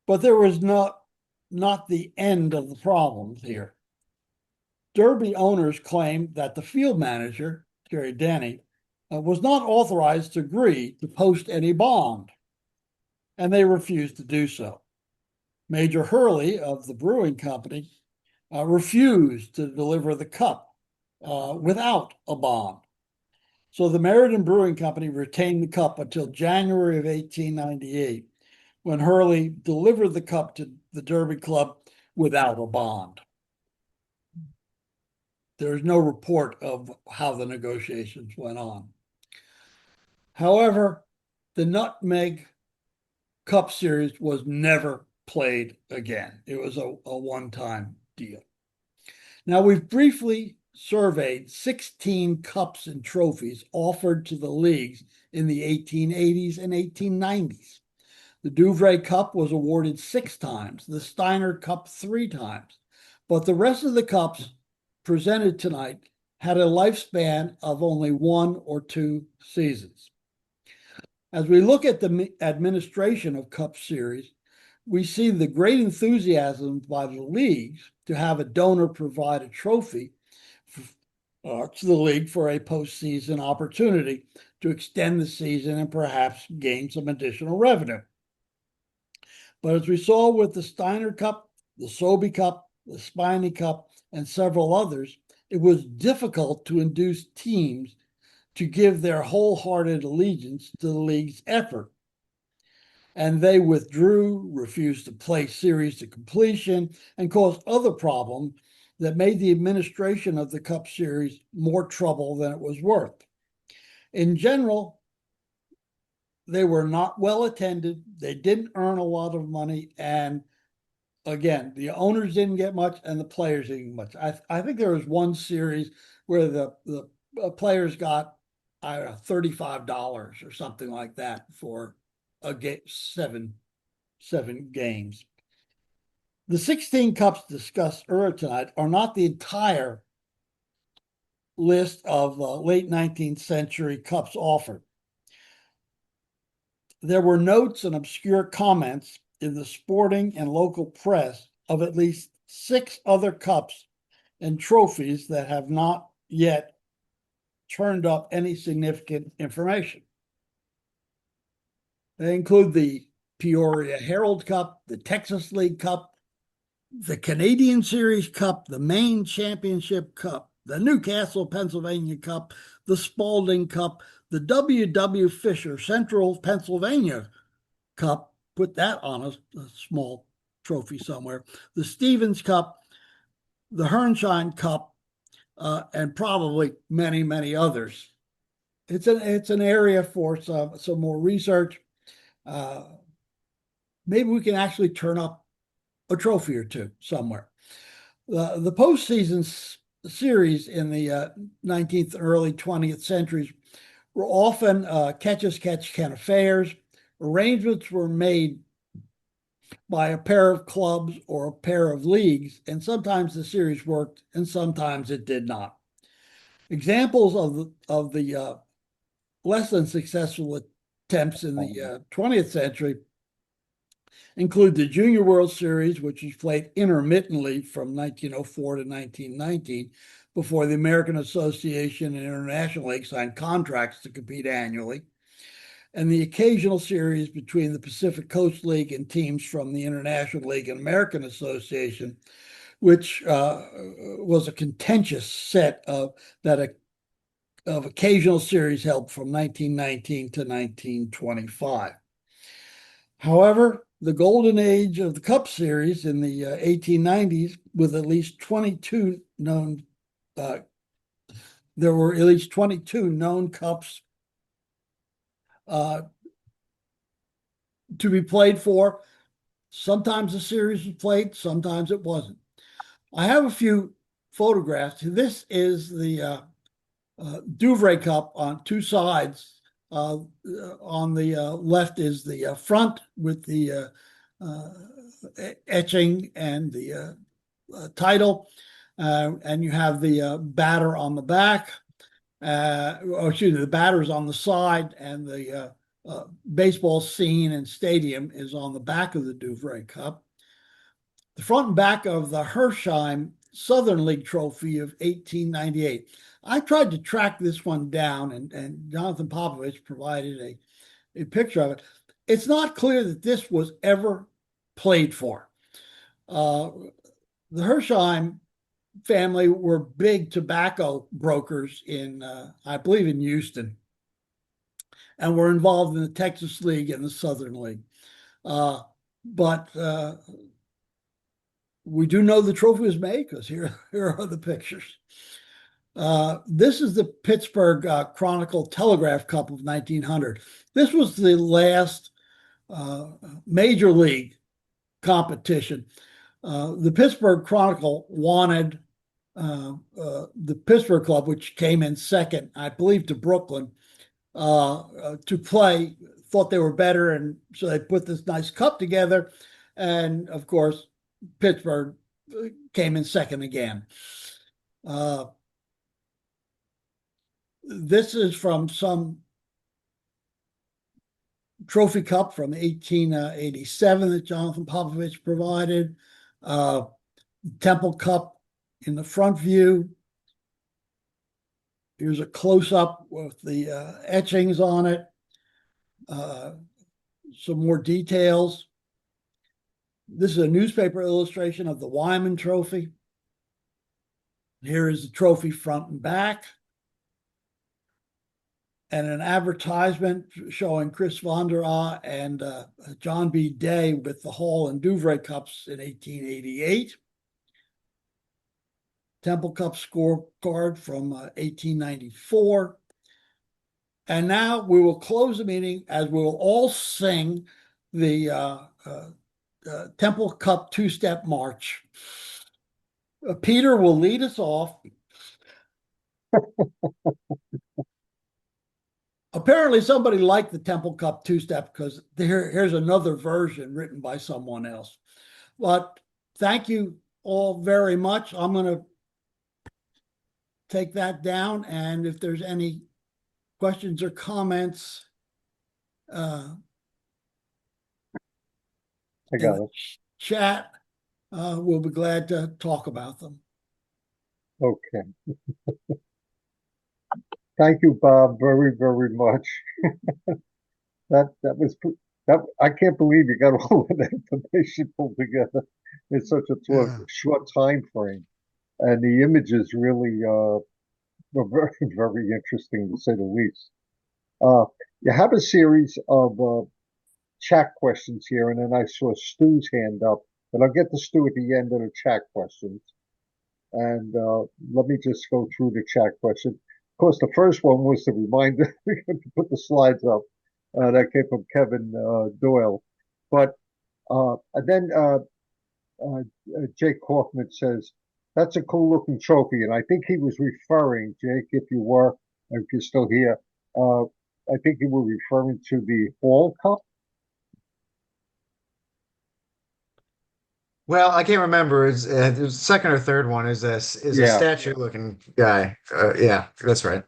But there was not the end of the problems here. Derby owners claimed that the field manager, Jerry Denny, was not authorized to agree to post any bond, and they refused to do so. Major Hurley of the brewing company refused to deliver the cup without a bond. So the Meriden Brewing Company retained the cup until January of 1898, when Hurley delivered the cup to the Derby Club without a bond. There is no report of how the negotiations went on. However, the Nutmeg Cup Series was never played again. It was a one-time deal. Now, we've briefly surveyed 16 cups and trophies offered to the leagues in the 1880s and 1890s. The Douvre Cup was awarded 6 times, the Steiner Cup 3 times, but the rest of the cups presented tonight had a lifespan of only 1 or 2 seasons. As we look at the administration of Cup Series, we see the great enthusiasm by the leagues to have a donor provide a trophy to the league for a postseason opportunity to extend the season and perhaps gain some additional revenue. But as we saw with the Steiner Cup, the Sobey Cup, the Spiny Cup, and several others, it was difficult to induce teams to give their wholehearted allegiance to the league's effort. And they withdrew, refused to play series to completion, and caused other problems that made the administration of the Cup Series more trouble than it was worth. In general, they were not well attended. They didn't earn a lot of money. And again, the owners didn't get much and the players didn't get much. I think there was one series where the players got, I don't know, $35 or something like that for seven games. The 16 cups discussed earlier tonight are not the entire list of late 19th century cups offered. There were notes and obscure comments in the sporting and local press of at least 6 other cups and trophies that have not yet turned up any significant information. They include the Peoria Herald Cup, the Texas League Cup, the Canadian Series Cup, the Maine Championship Cup, the Newcastle, Pennsylvania Cup, the Spalding Cup, the W. Fisher Central Pennsylvania Cup, put that on a small trophy somewhere, the Stevens Cup, the Hershine Cup, and probably many, many others. It's an area for some more research. Maybe we can actually turn up a trophy or two somewhere. The postseason series in the 19th and early 20th centuries were often catch-as-catch-can affairs. Arrangements were made by a pair of clubs or a pair of leagues, and sometimes the series worked and sometimes it did not. Examples of the less than successful attempts in the 20th century include the Junior World Series, which was played intermittently from 1904 to 1919, before the American Association and International League signed contracts to compete annually, and the occasional series between the Pacific Coast League and teams from the International League and American Association, which was a contentious set of occasional series held from 1919 to 1925. However, the golden age of the Cup Series in the 1890s, with at least 22 known, there were at least 22 known cups to be played for. Sometimes the series was played, sometimes it wasn't. I have a few photographs. This is the Douvre Cup on two sides. On the left is the front with the etching and the title, and you have the batter on the back. The batter's on the side, and the baseball scene and stadium is on the back of the Douvre Cup. The front and back of the Hershine Southern League Trophy of 1898. I tried to track this one down, and Jonathan Popovich provided a picture of it. It's not clear that this was ever played for. The Hershine family were big tobacco brokers in, I believe, in Houston, and were involved in the Texas League and the Southern League. But we do know the trophy was made because here are the pictures. This is the Pittsburgh Chronicle Telegraph Cup of 1900. This was the last major league competition. The Pittsburgh Chronicle wanted the Pittsburgh club, which came in second, I believe, to Brooklyn, to play, thought they were better, and so they put this nice cup together. And of course, Pittsburgh came in second again. This is from some trophy cup from 1887 that Jonathan Popovich provided. Temple Cup in the front view. Here's a close-up with the etchings on it. Some more details. This is a newspaper illustration of the Wyman Trophy. Here is the trophy front and back. And an advertisement showing Chris Von der Aa and John B. Day with the Hall and Douvre Cups in 1888. Temple Cup scorecard from 1894. And now we will close the meeting as we will all sing the Temple Cup two-step march. Peter will lead us off. Apparently, somebody liked the Temple Cup two-step because here's another version written by someone else. But thank you all very much. I'm going to take that down, and if there's any questions or comments I in got the it. chat, we'll be glad to talk about them. Okay. Thank you, Bob, very, very much. That was that. I can't believe you got all of that information pulled together in such a short time frame, and the images really were very, very interesting to say the least. Uh, you have a series of chat questions here, and then I saw Stu's hand up, but I'll get to Stu at the end of the chat questions. And let me just go through the chat question. Of course, the first one was the reminder to put the slides up. That came from Kevin Doyle. But and then Jake Kaufman says, that's a cool looking trophy. And I think he was referring, Jake, if you're still here, I think you were referring to the Hall Cup. Well, I can't remember. It's the second or third one is a statue looking guy. Yeah, that's right.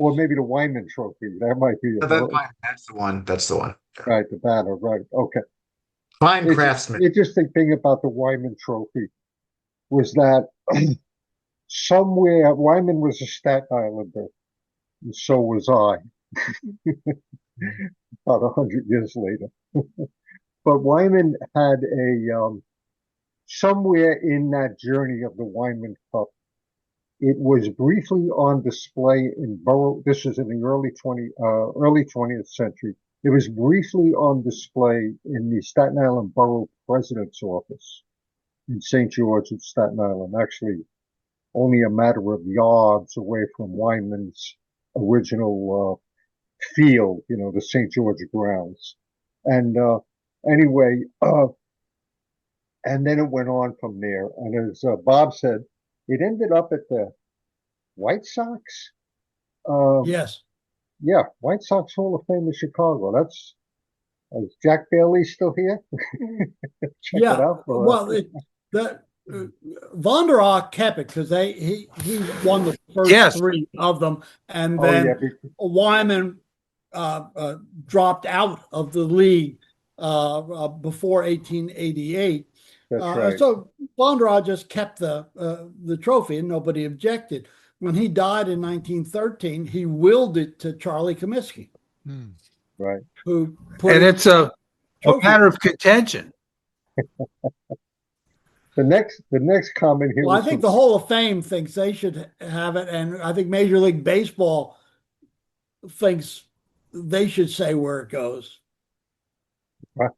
Or maybe the Wyman Trophy. That might be it. That's the one. That's the one. Right, the banner. Right. Okay. Fine craftsman. Interesting thing about the Wyman Trophy was that somewhere Wyman was a Staten Islander, and so was I. About 100 years later. But Wyman had somewhere in that journey of the Wyman Cup, it was briefly on display in Borough. This was in the early 20th century. It was briefly on display in the Staten Island Borough President's office in St. George of Staten Island, actually only a matter of yards away from Wyman's original field, the St. George grounds. And anyway, and then it went on from there. And as Bob said, it ended up at the White Sox. Yes. Yeah, White Sox Hall of Fame in Chicago. Is Jack Bailey still here? Check it out. Well, Von der Aar kept it because he won the first three of them, and then Wyman dropped out of the league before 1888. That's right. So Von der Aar just kept the trophy, and nobody objected. When he died in 1913, he willed it to Charlie Comiskey, right? Who put and it's a matter of contention. The next comment here. Well, I think the Hall of Fame thinks they should have it, and I think Major League Baseball thinks they should say where it goes. Right.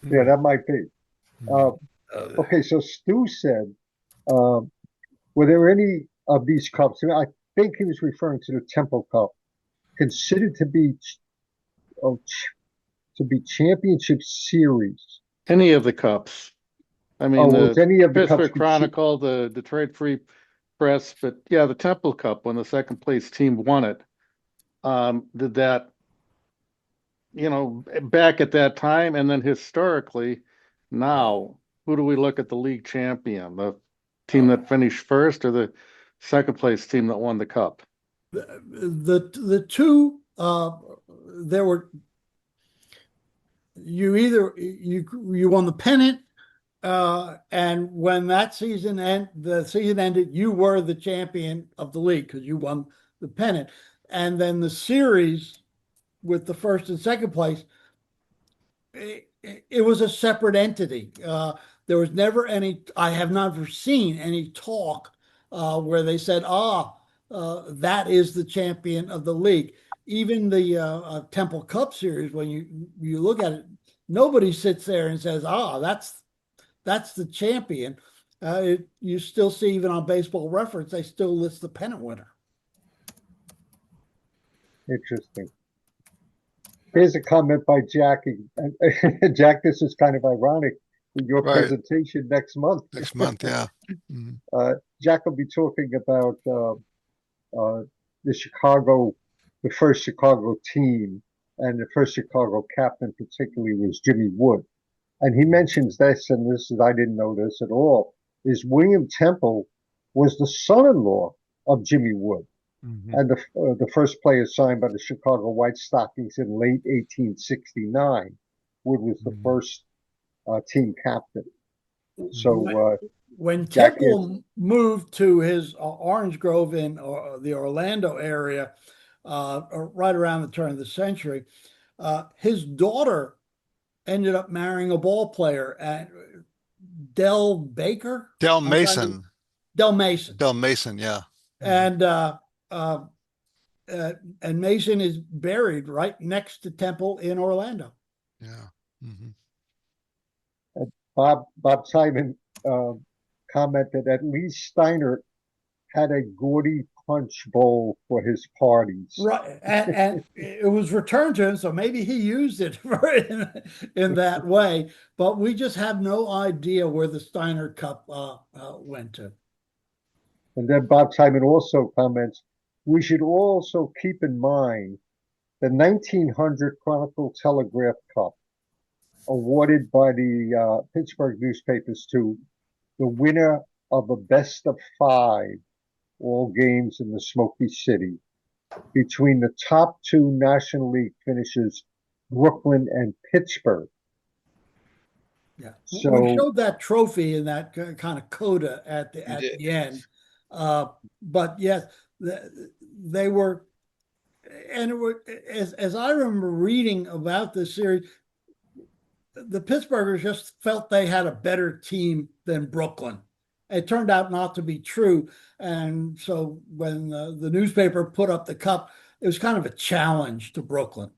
Yeah, that might be. Okay, so Stu said, were there any of these cups? I think he was referring to the Temple Cup, considered to be championship series. Any of the cups. I mean, any of the Pittsburgh Chronicle, the Detroit Free Press, but yeah, the Temple Cup, when the second place team won it, did that, back at that time, and then historically, now, who do we look at the league champion? The team that finished first, or the second place team that won the cup? The two, there were, you won the pennant, and when the season ended, you were the champion of the league because you won the pennant. And then the series with the first and second place, it was a separate entity. There was never I have never seen any talk where they said, that is the champion of the league. Even the Temple Cup series, when you look at it, nobody sits there and says, that's the champion. You still see, even on Baseball Reference, they still list the pennant winner. Interesting. Here's a comment by Jackie. Jack, this is kind of ironic. Your presentation next month. Next month, yeah. Jack will be talking about the Chicago the first Chicago team, and the first Chicago captain particularly was Jimmy Wood. And he mentions this, and this is, I didn't know this at all, is William Temple was the son-in-law of Jimmy Wood. Mhm. And the first player signed by the Chicago White Stockings in late 1869. Wood was the first team captain. So when that Temple moved to his Orange Grove in the Orlando area, right around the turn of the century, his daughter ended up marrying a ball player at Del Baker. Del I'm trying to- Mason. Del Mason. Del Mason, yeah. And and Mason is buried right next to Temple in Orlando. Yeah. Mhm. Bob Simon commented that Lee Steiner had a gaudy punch bowl for his parties. Right, and it was returned to him, so maybe he used it in that way. But we just have no idea where the Steiner Cup went to. And then Bob Simon also comments, we should also keep in mind the 1900 Chronicle Telegraph Cup, awarded by the Pittsburgh newspapers to the winner of a best of 5 all games in the Smoky City between the top 2 National League finishers, Brooklyn and Pittsburgh. Yeah, So we showed that trophy in that kind of coda at the end. But yes, they were, and it were, as I remember reading about this series, the Pittsburghers just felt they had a better team than Brooklyn. It turned out not to be true. And so when the newspaper put up the cup, it was kind of a challenge to Brooklyn.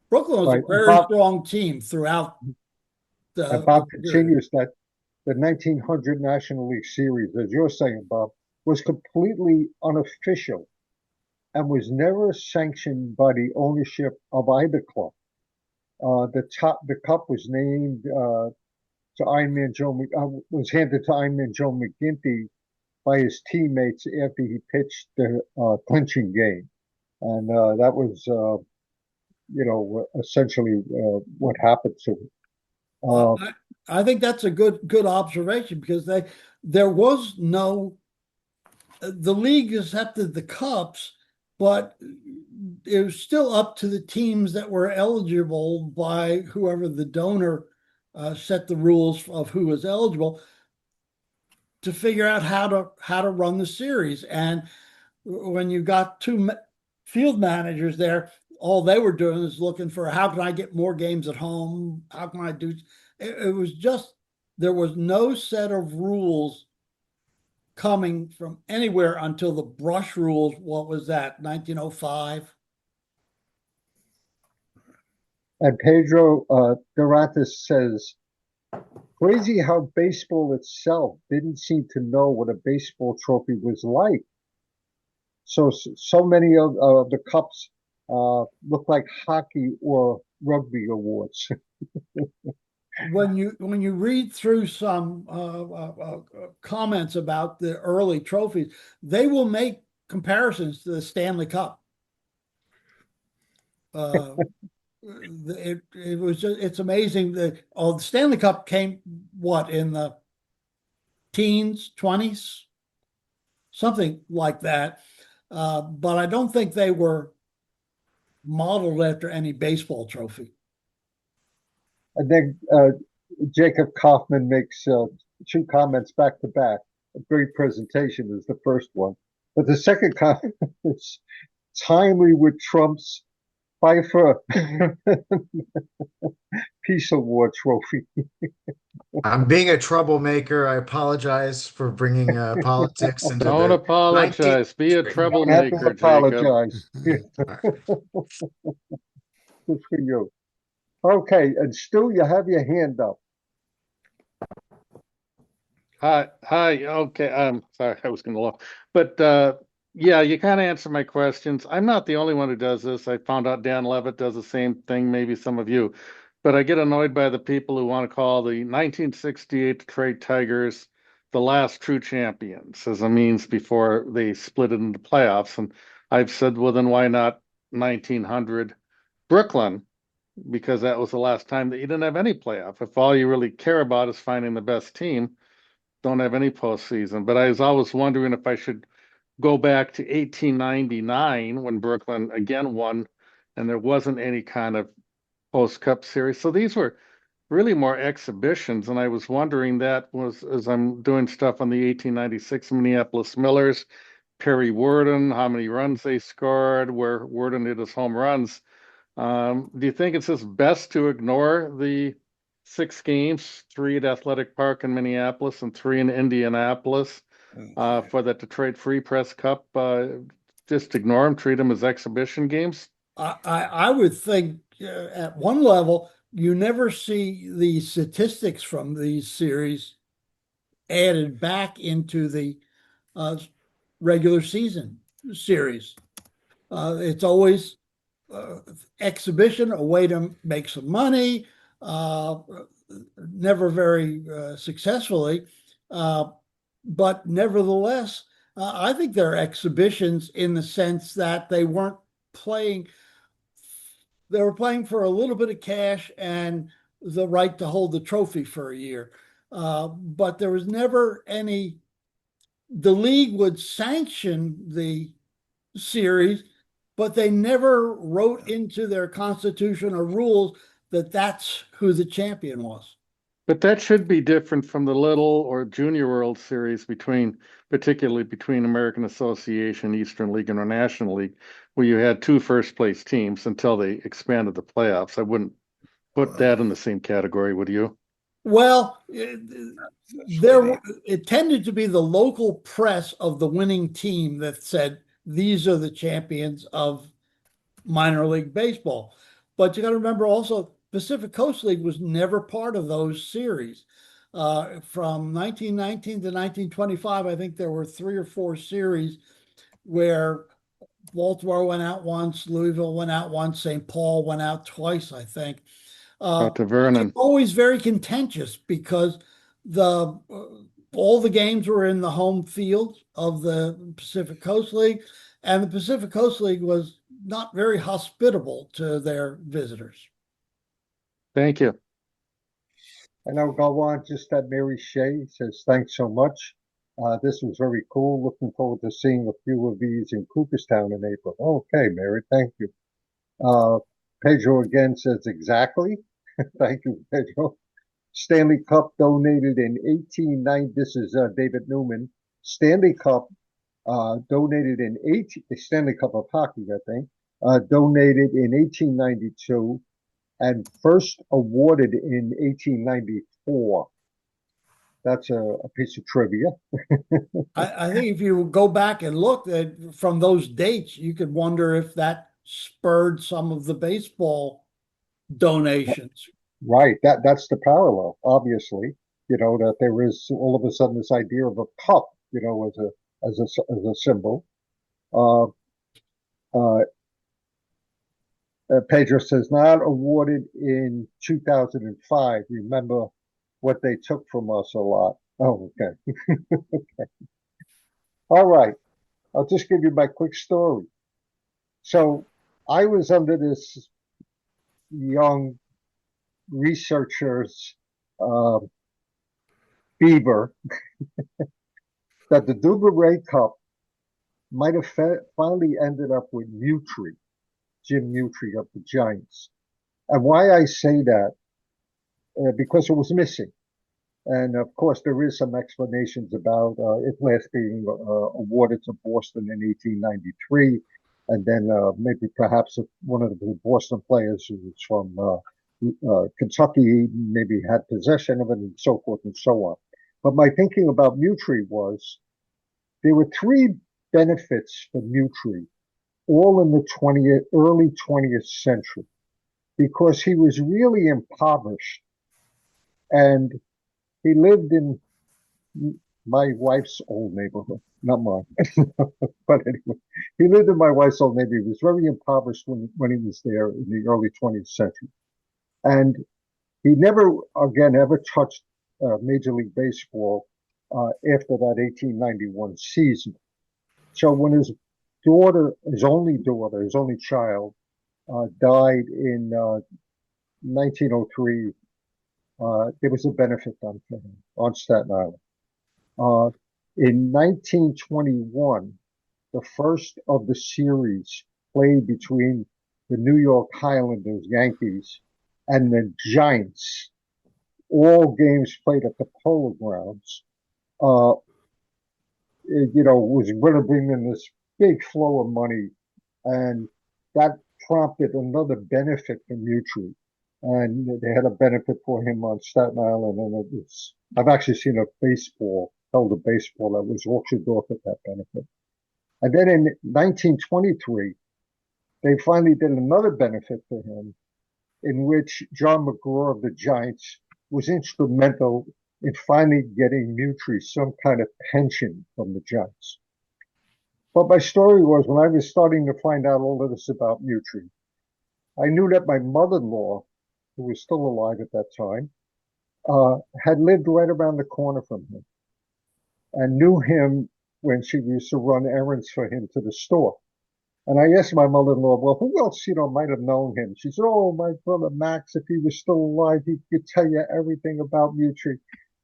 Brooklyn was a very strong team throughout and Bob continues that the 1900 National League Series, as you're saying, Bob, was completely unofficial and was never sanctioned by the ownership of either club. The cup was named to Ironman Joe was handed to Ironman Joe McGinty by his teammates after he pitched the clinching game, and that was essentially what happened to it. I think that's a good observation because there was no the league accepted the cups, but it was still up to the teams that were eligible by whoever the donor set the rules of who was eligible to figure out how to run the series. And when you got 2 field managers there, all they were doing is looking for how can I get more games at home? How can I do? It was just there was no set of rules coming from anywhere until the brush rules. What was that? 1905. And Pedro Dorantes says, crazy how baseball itself didn't seem to know what a baseball trophy was like. So many of the cups look like hockey or rugby awards. When you read through some comments about the early trophies, they will make comparisons to the Stanley Cup. It was just, it's amazing that the Stanley Cup came what in the teens, 20s, something like that. But I don't think they were modeled after any baseball trophy. And then Jacob Kaufman makes 2 comments back to back. A great presentation is the first one. But the second comment is timely with Trump's Pfeiffer Peace Award trophy. I'm being a troublemaker. I apologize for bringing politics into Don't apologize. Be a troublemaker, Don't apologize. Jacob. Good for you. Okay, and Stu, you have your hand up. Hi. Okay, I'm sorry, I was going to look, but yeah, you kind of answered my questions. I'm not the only one who does this. I found out Dan Levitt does the same thing. Maybe some of you, but I get annoyed by the people who want to call the 1968 Detroit Tigers the last true champions as a means before they split it into playoffs. And I've said, well, then why not 1900 Brooklyn, because that was the last time that you didn't have any playoff. If all you really care about is finding the best team, don't have any postseason. But I was always wondering if I should go back to 1899 when Brooklyn again won, and there wasn't any kind of post-Cup series. So these were really more exhibitions, and I was wondering that was as I'm doing stuff on the 1896 Minneapolis Millers, Perry Worden, how many runs they scored, where Worden did his home runs. Do you think it's just best to ignore the 6 games, 3 at Athletic Park in Minneapolis and 3 in Indianapolis, for the Detroit Free Press Cup? Just ignore them, treat them as exhibition games? I would think at one level, you never see the statistics from these series added back into the regular season series. It's always exhibition, a way to make some money, never very successfully. But nevertheless, I think they're exhibitions in the sense that they weren't playing. They were playing for a little bit of cash and the right to hold the trophy for a year. But there was never any, the league would sanction the series, but they never wrote into their constitution or rules that that's who the champion was. But that should be different from the Little or Junior World Series particularly between American Association, Eastern League, and National League, where you had 2 first-place teams until they expanded the playoffs. I wouldn't put that in the same category, would you? Well, it tended to be the local press of the winning team that said, these are the champions of minor league baseball. But you got to remember also, Pacific Coast League was never part of those series. From 1919 to 1925, I think there were 3 or 4 series where Baltimore went out once, Louisville went out once, St. Paul went out twice, I think. To Vernon. Always very contentious because all the games were in the home field of the Pacific Coast League, and the Pacific Coast League was not very hospitable to their visitors. Thank you. And I'll go on just that Mary Shea says, thanks so much. This was very cool. Looking forward to seeing a few of these in Cooperstown in April. Okay, Mary, thank you. Pedro again says, exactly. Thank you, Pedro. Stanley Cup donated in 1890. This is David Newman. Stanley Cup donated in the Stanley Cup of Hockey, I think, donated in 1892 and first awarded in 1894. That's a piece of trivia. I think if you go back and look at from those dates, you could wonder if that spurred some of the baseball donations. Right. That's the parallel, obviously, that there is all of a sudden this idea of a cup, as a symbol. Pedro says, not awarded in 2005. Remember what they took from us a lot. Oh, okay. Okay. All right. I'll just give you my quick story. So I was under this young researcher's fever that the Duberray Cup might have finally ended up with Mutry, Jim Mutry of the Giants. And why I say that, because it was missing. And of course, there is some explanations about it last being awarded to Boston in 1893. And then maybe perhaps one of the Boston players who was from Kentucky maybe had possession of it and so forth and so on. But my thinking about Mutry was there were 3 benefits for Mutry, all in the early 20th century, because he was really impoverished and he lived in my wife's old neighborhood, not mine. But anyway, he lived in my wife's old neighborhood. He was very impoverished when he was there in the early 20th century. And he never, again, ever touched Major League Baseball after that 1891 season. So when his daughter, his only daughter, his only child, died in 1903. There was a benefit done for him on Staten Island. In 1921, the first of the series played between the New York Highlanders, Yankees, and the Giants, all games played at the Polo Grounds, was going to bring in this big flow of money, and that prompted another benefit for Mutri. And they had a benefit for him on Staten Island, and I've actually seen a baseball that was auctioned off at that benefit. And then in 1923, they finally did another benefit for him, in which John McGraw of the Giants was instrumental in finally getting Mutri some kind of pension from the Giants. But my story was, when I was starting to find out all of this about Mutri, I knew that my mother-in-law, who was still alive at that time, had lived right around the corner from him and knew him when she used to run errands for him to the store. And I asked my mother-in-law, well, who else, might have known him? She said, oh, my brother Max, if he was still alive, he could tell you everything about Mutri.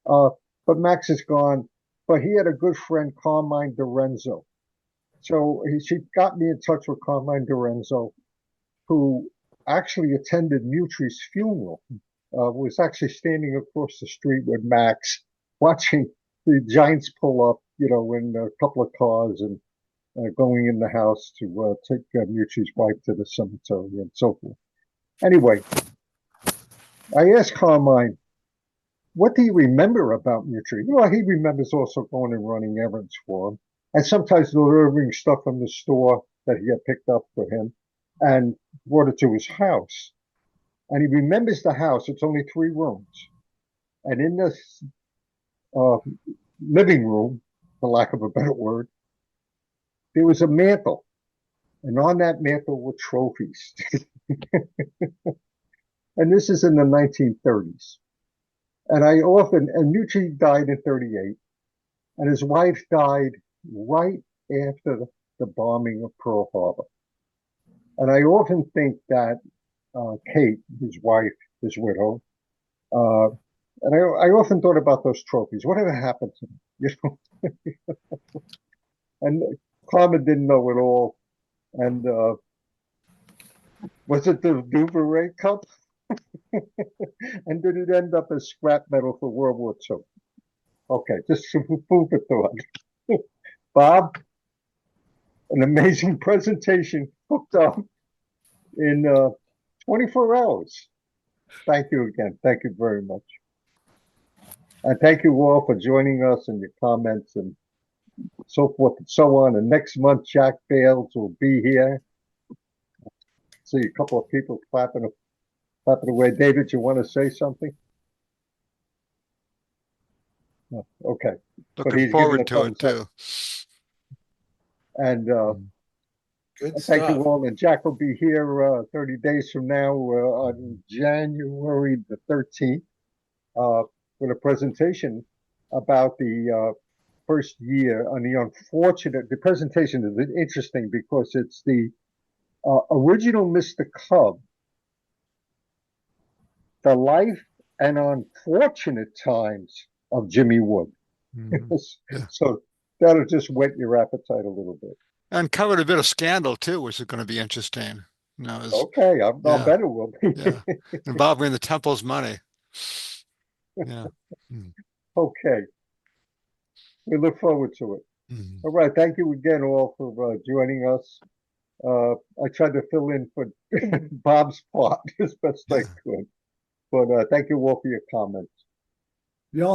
But Max is gone. But he had a good friend, Carmine Dorenzo. So she got me in touch with Carmine Dorenzo, who actually attended Mutri's funeral, was actually standing across the street with Max, watching the Giants pull up, in a couple of cars and going in the house to take Mutri's wife to the cemetery and so forth. Anyway, I asked Carmine, what do you remember about Mutri? Well, he remembers also going and running errands for him, and sometimes delivering stuff from the store that he had picked up for him and brought it to his house. And he remembers the house. It's only 3 rooms. And in this living room, for lack of a better word, there was a mantle. And on that mantle were trophies. And this is in the 1930s. And Mutri died in 38. And his wife died right after the bombing of Pearl Harbor. And I often think that Kate, his wife, his widow, and I often thought about those trophies. Whatever happened to them? And Carmen didn't know it all. And was it the Duvernay Cup? And did it end up as scrap metal for World War II? Okay, just some food for thought. Bob, an amazing presentation hooked up in 24 hours. Thank you again. Thank you very much. And thank you all for joining us and your comments and so forth and so on. And next month, Jack Bales will be here. See a couple of people clapping away. David, you want to say something? No. Okay. Looking forward to it too. And Good thank you stuff. all. And Jack will be here 30 days from now on January the 13th with a presentation about the first year on the presentation is interesting because it's the original Mr. Cub, the life and unfortunate times of Jimmy Wood. Yeah. So that'll just whet your appetite a little bit. And covered a bit of scandal too, which is going to be interesting. Okay, I'll bet it will be. Yeah. Involving the temple's money. Yeah. Okay. We look forward to it. All right. Thank you again all for joining us. I tried to fill in for Bob's part as best I could. But thank you all for your comments. Y'all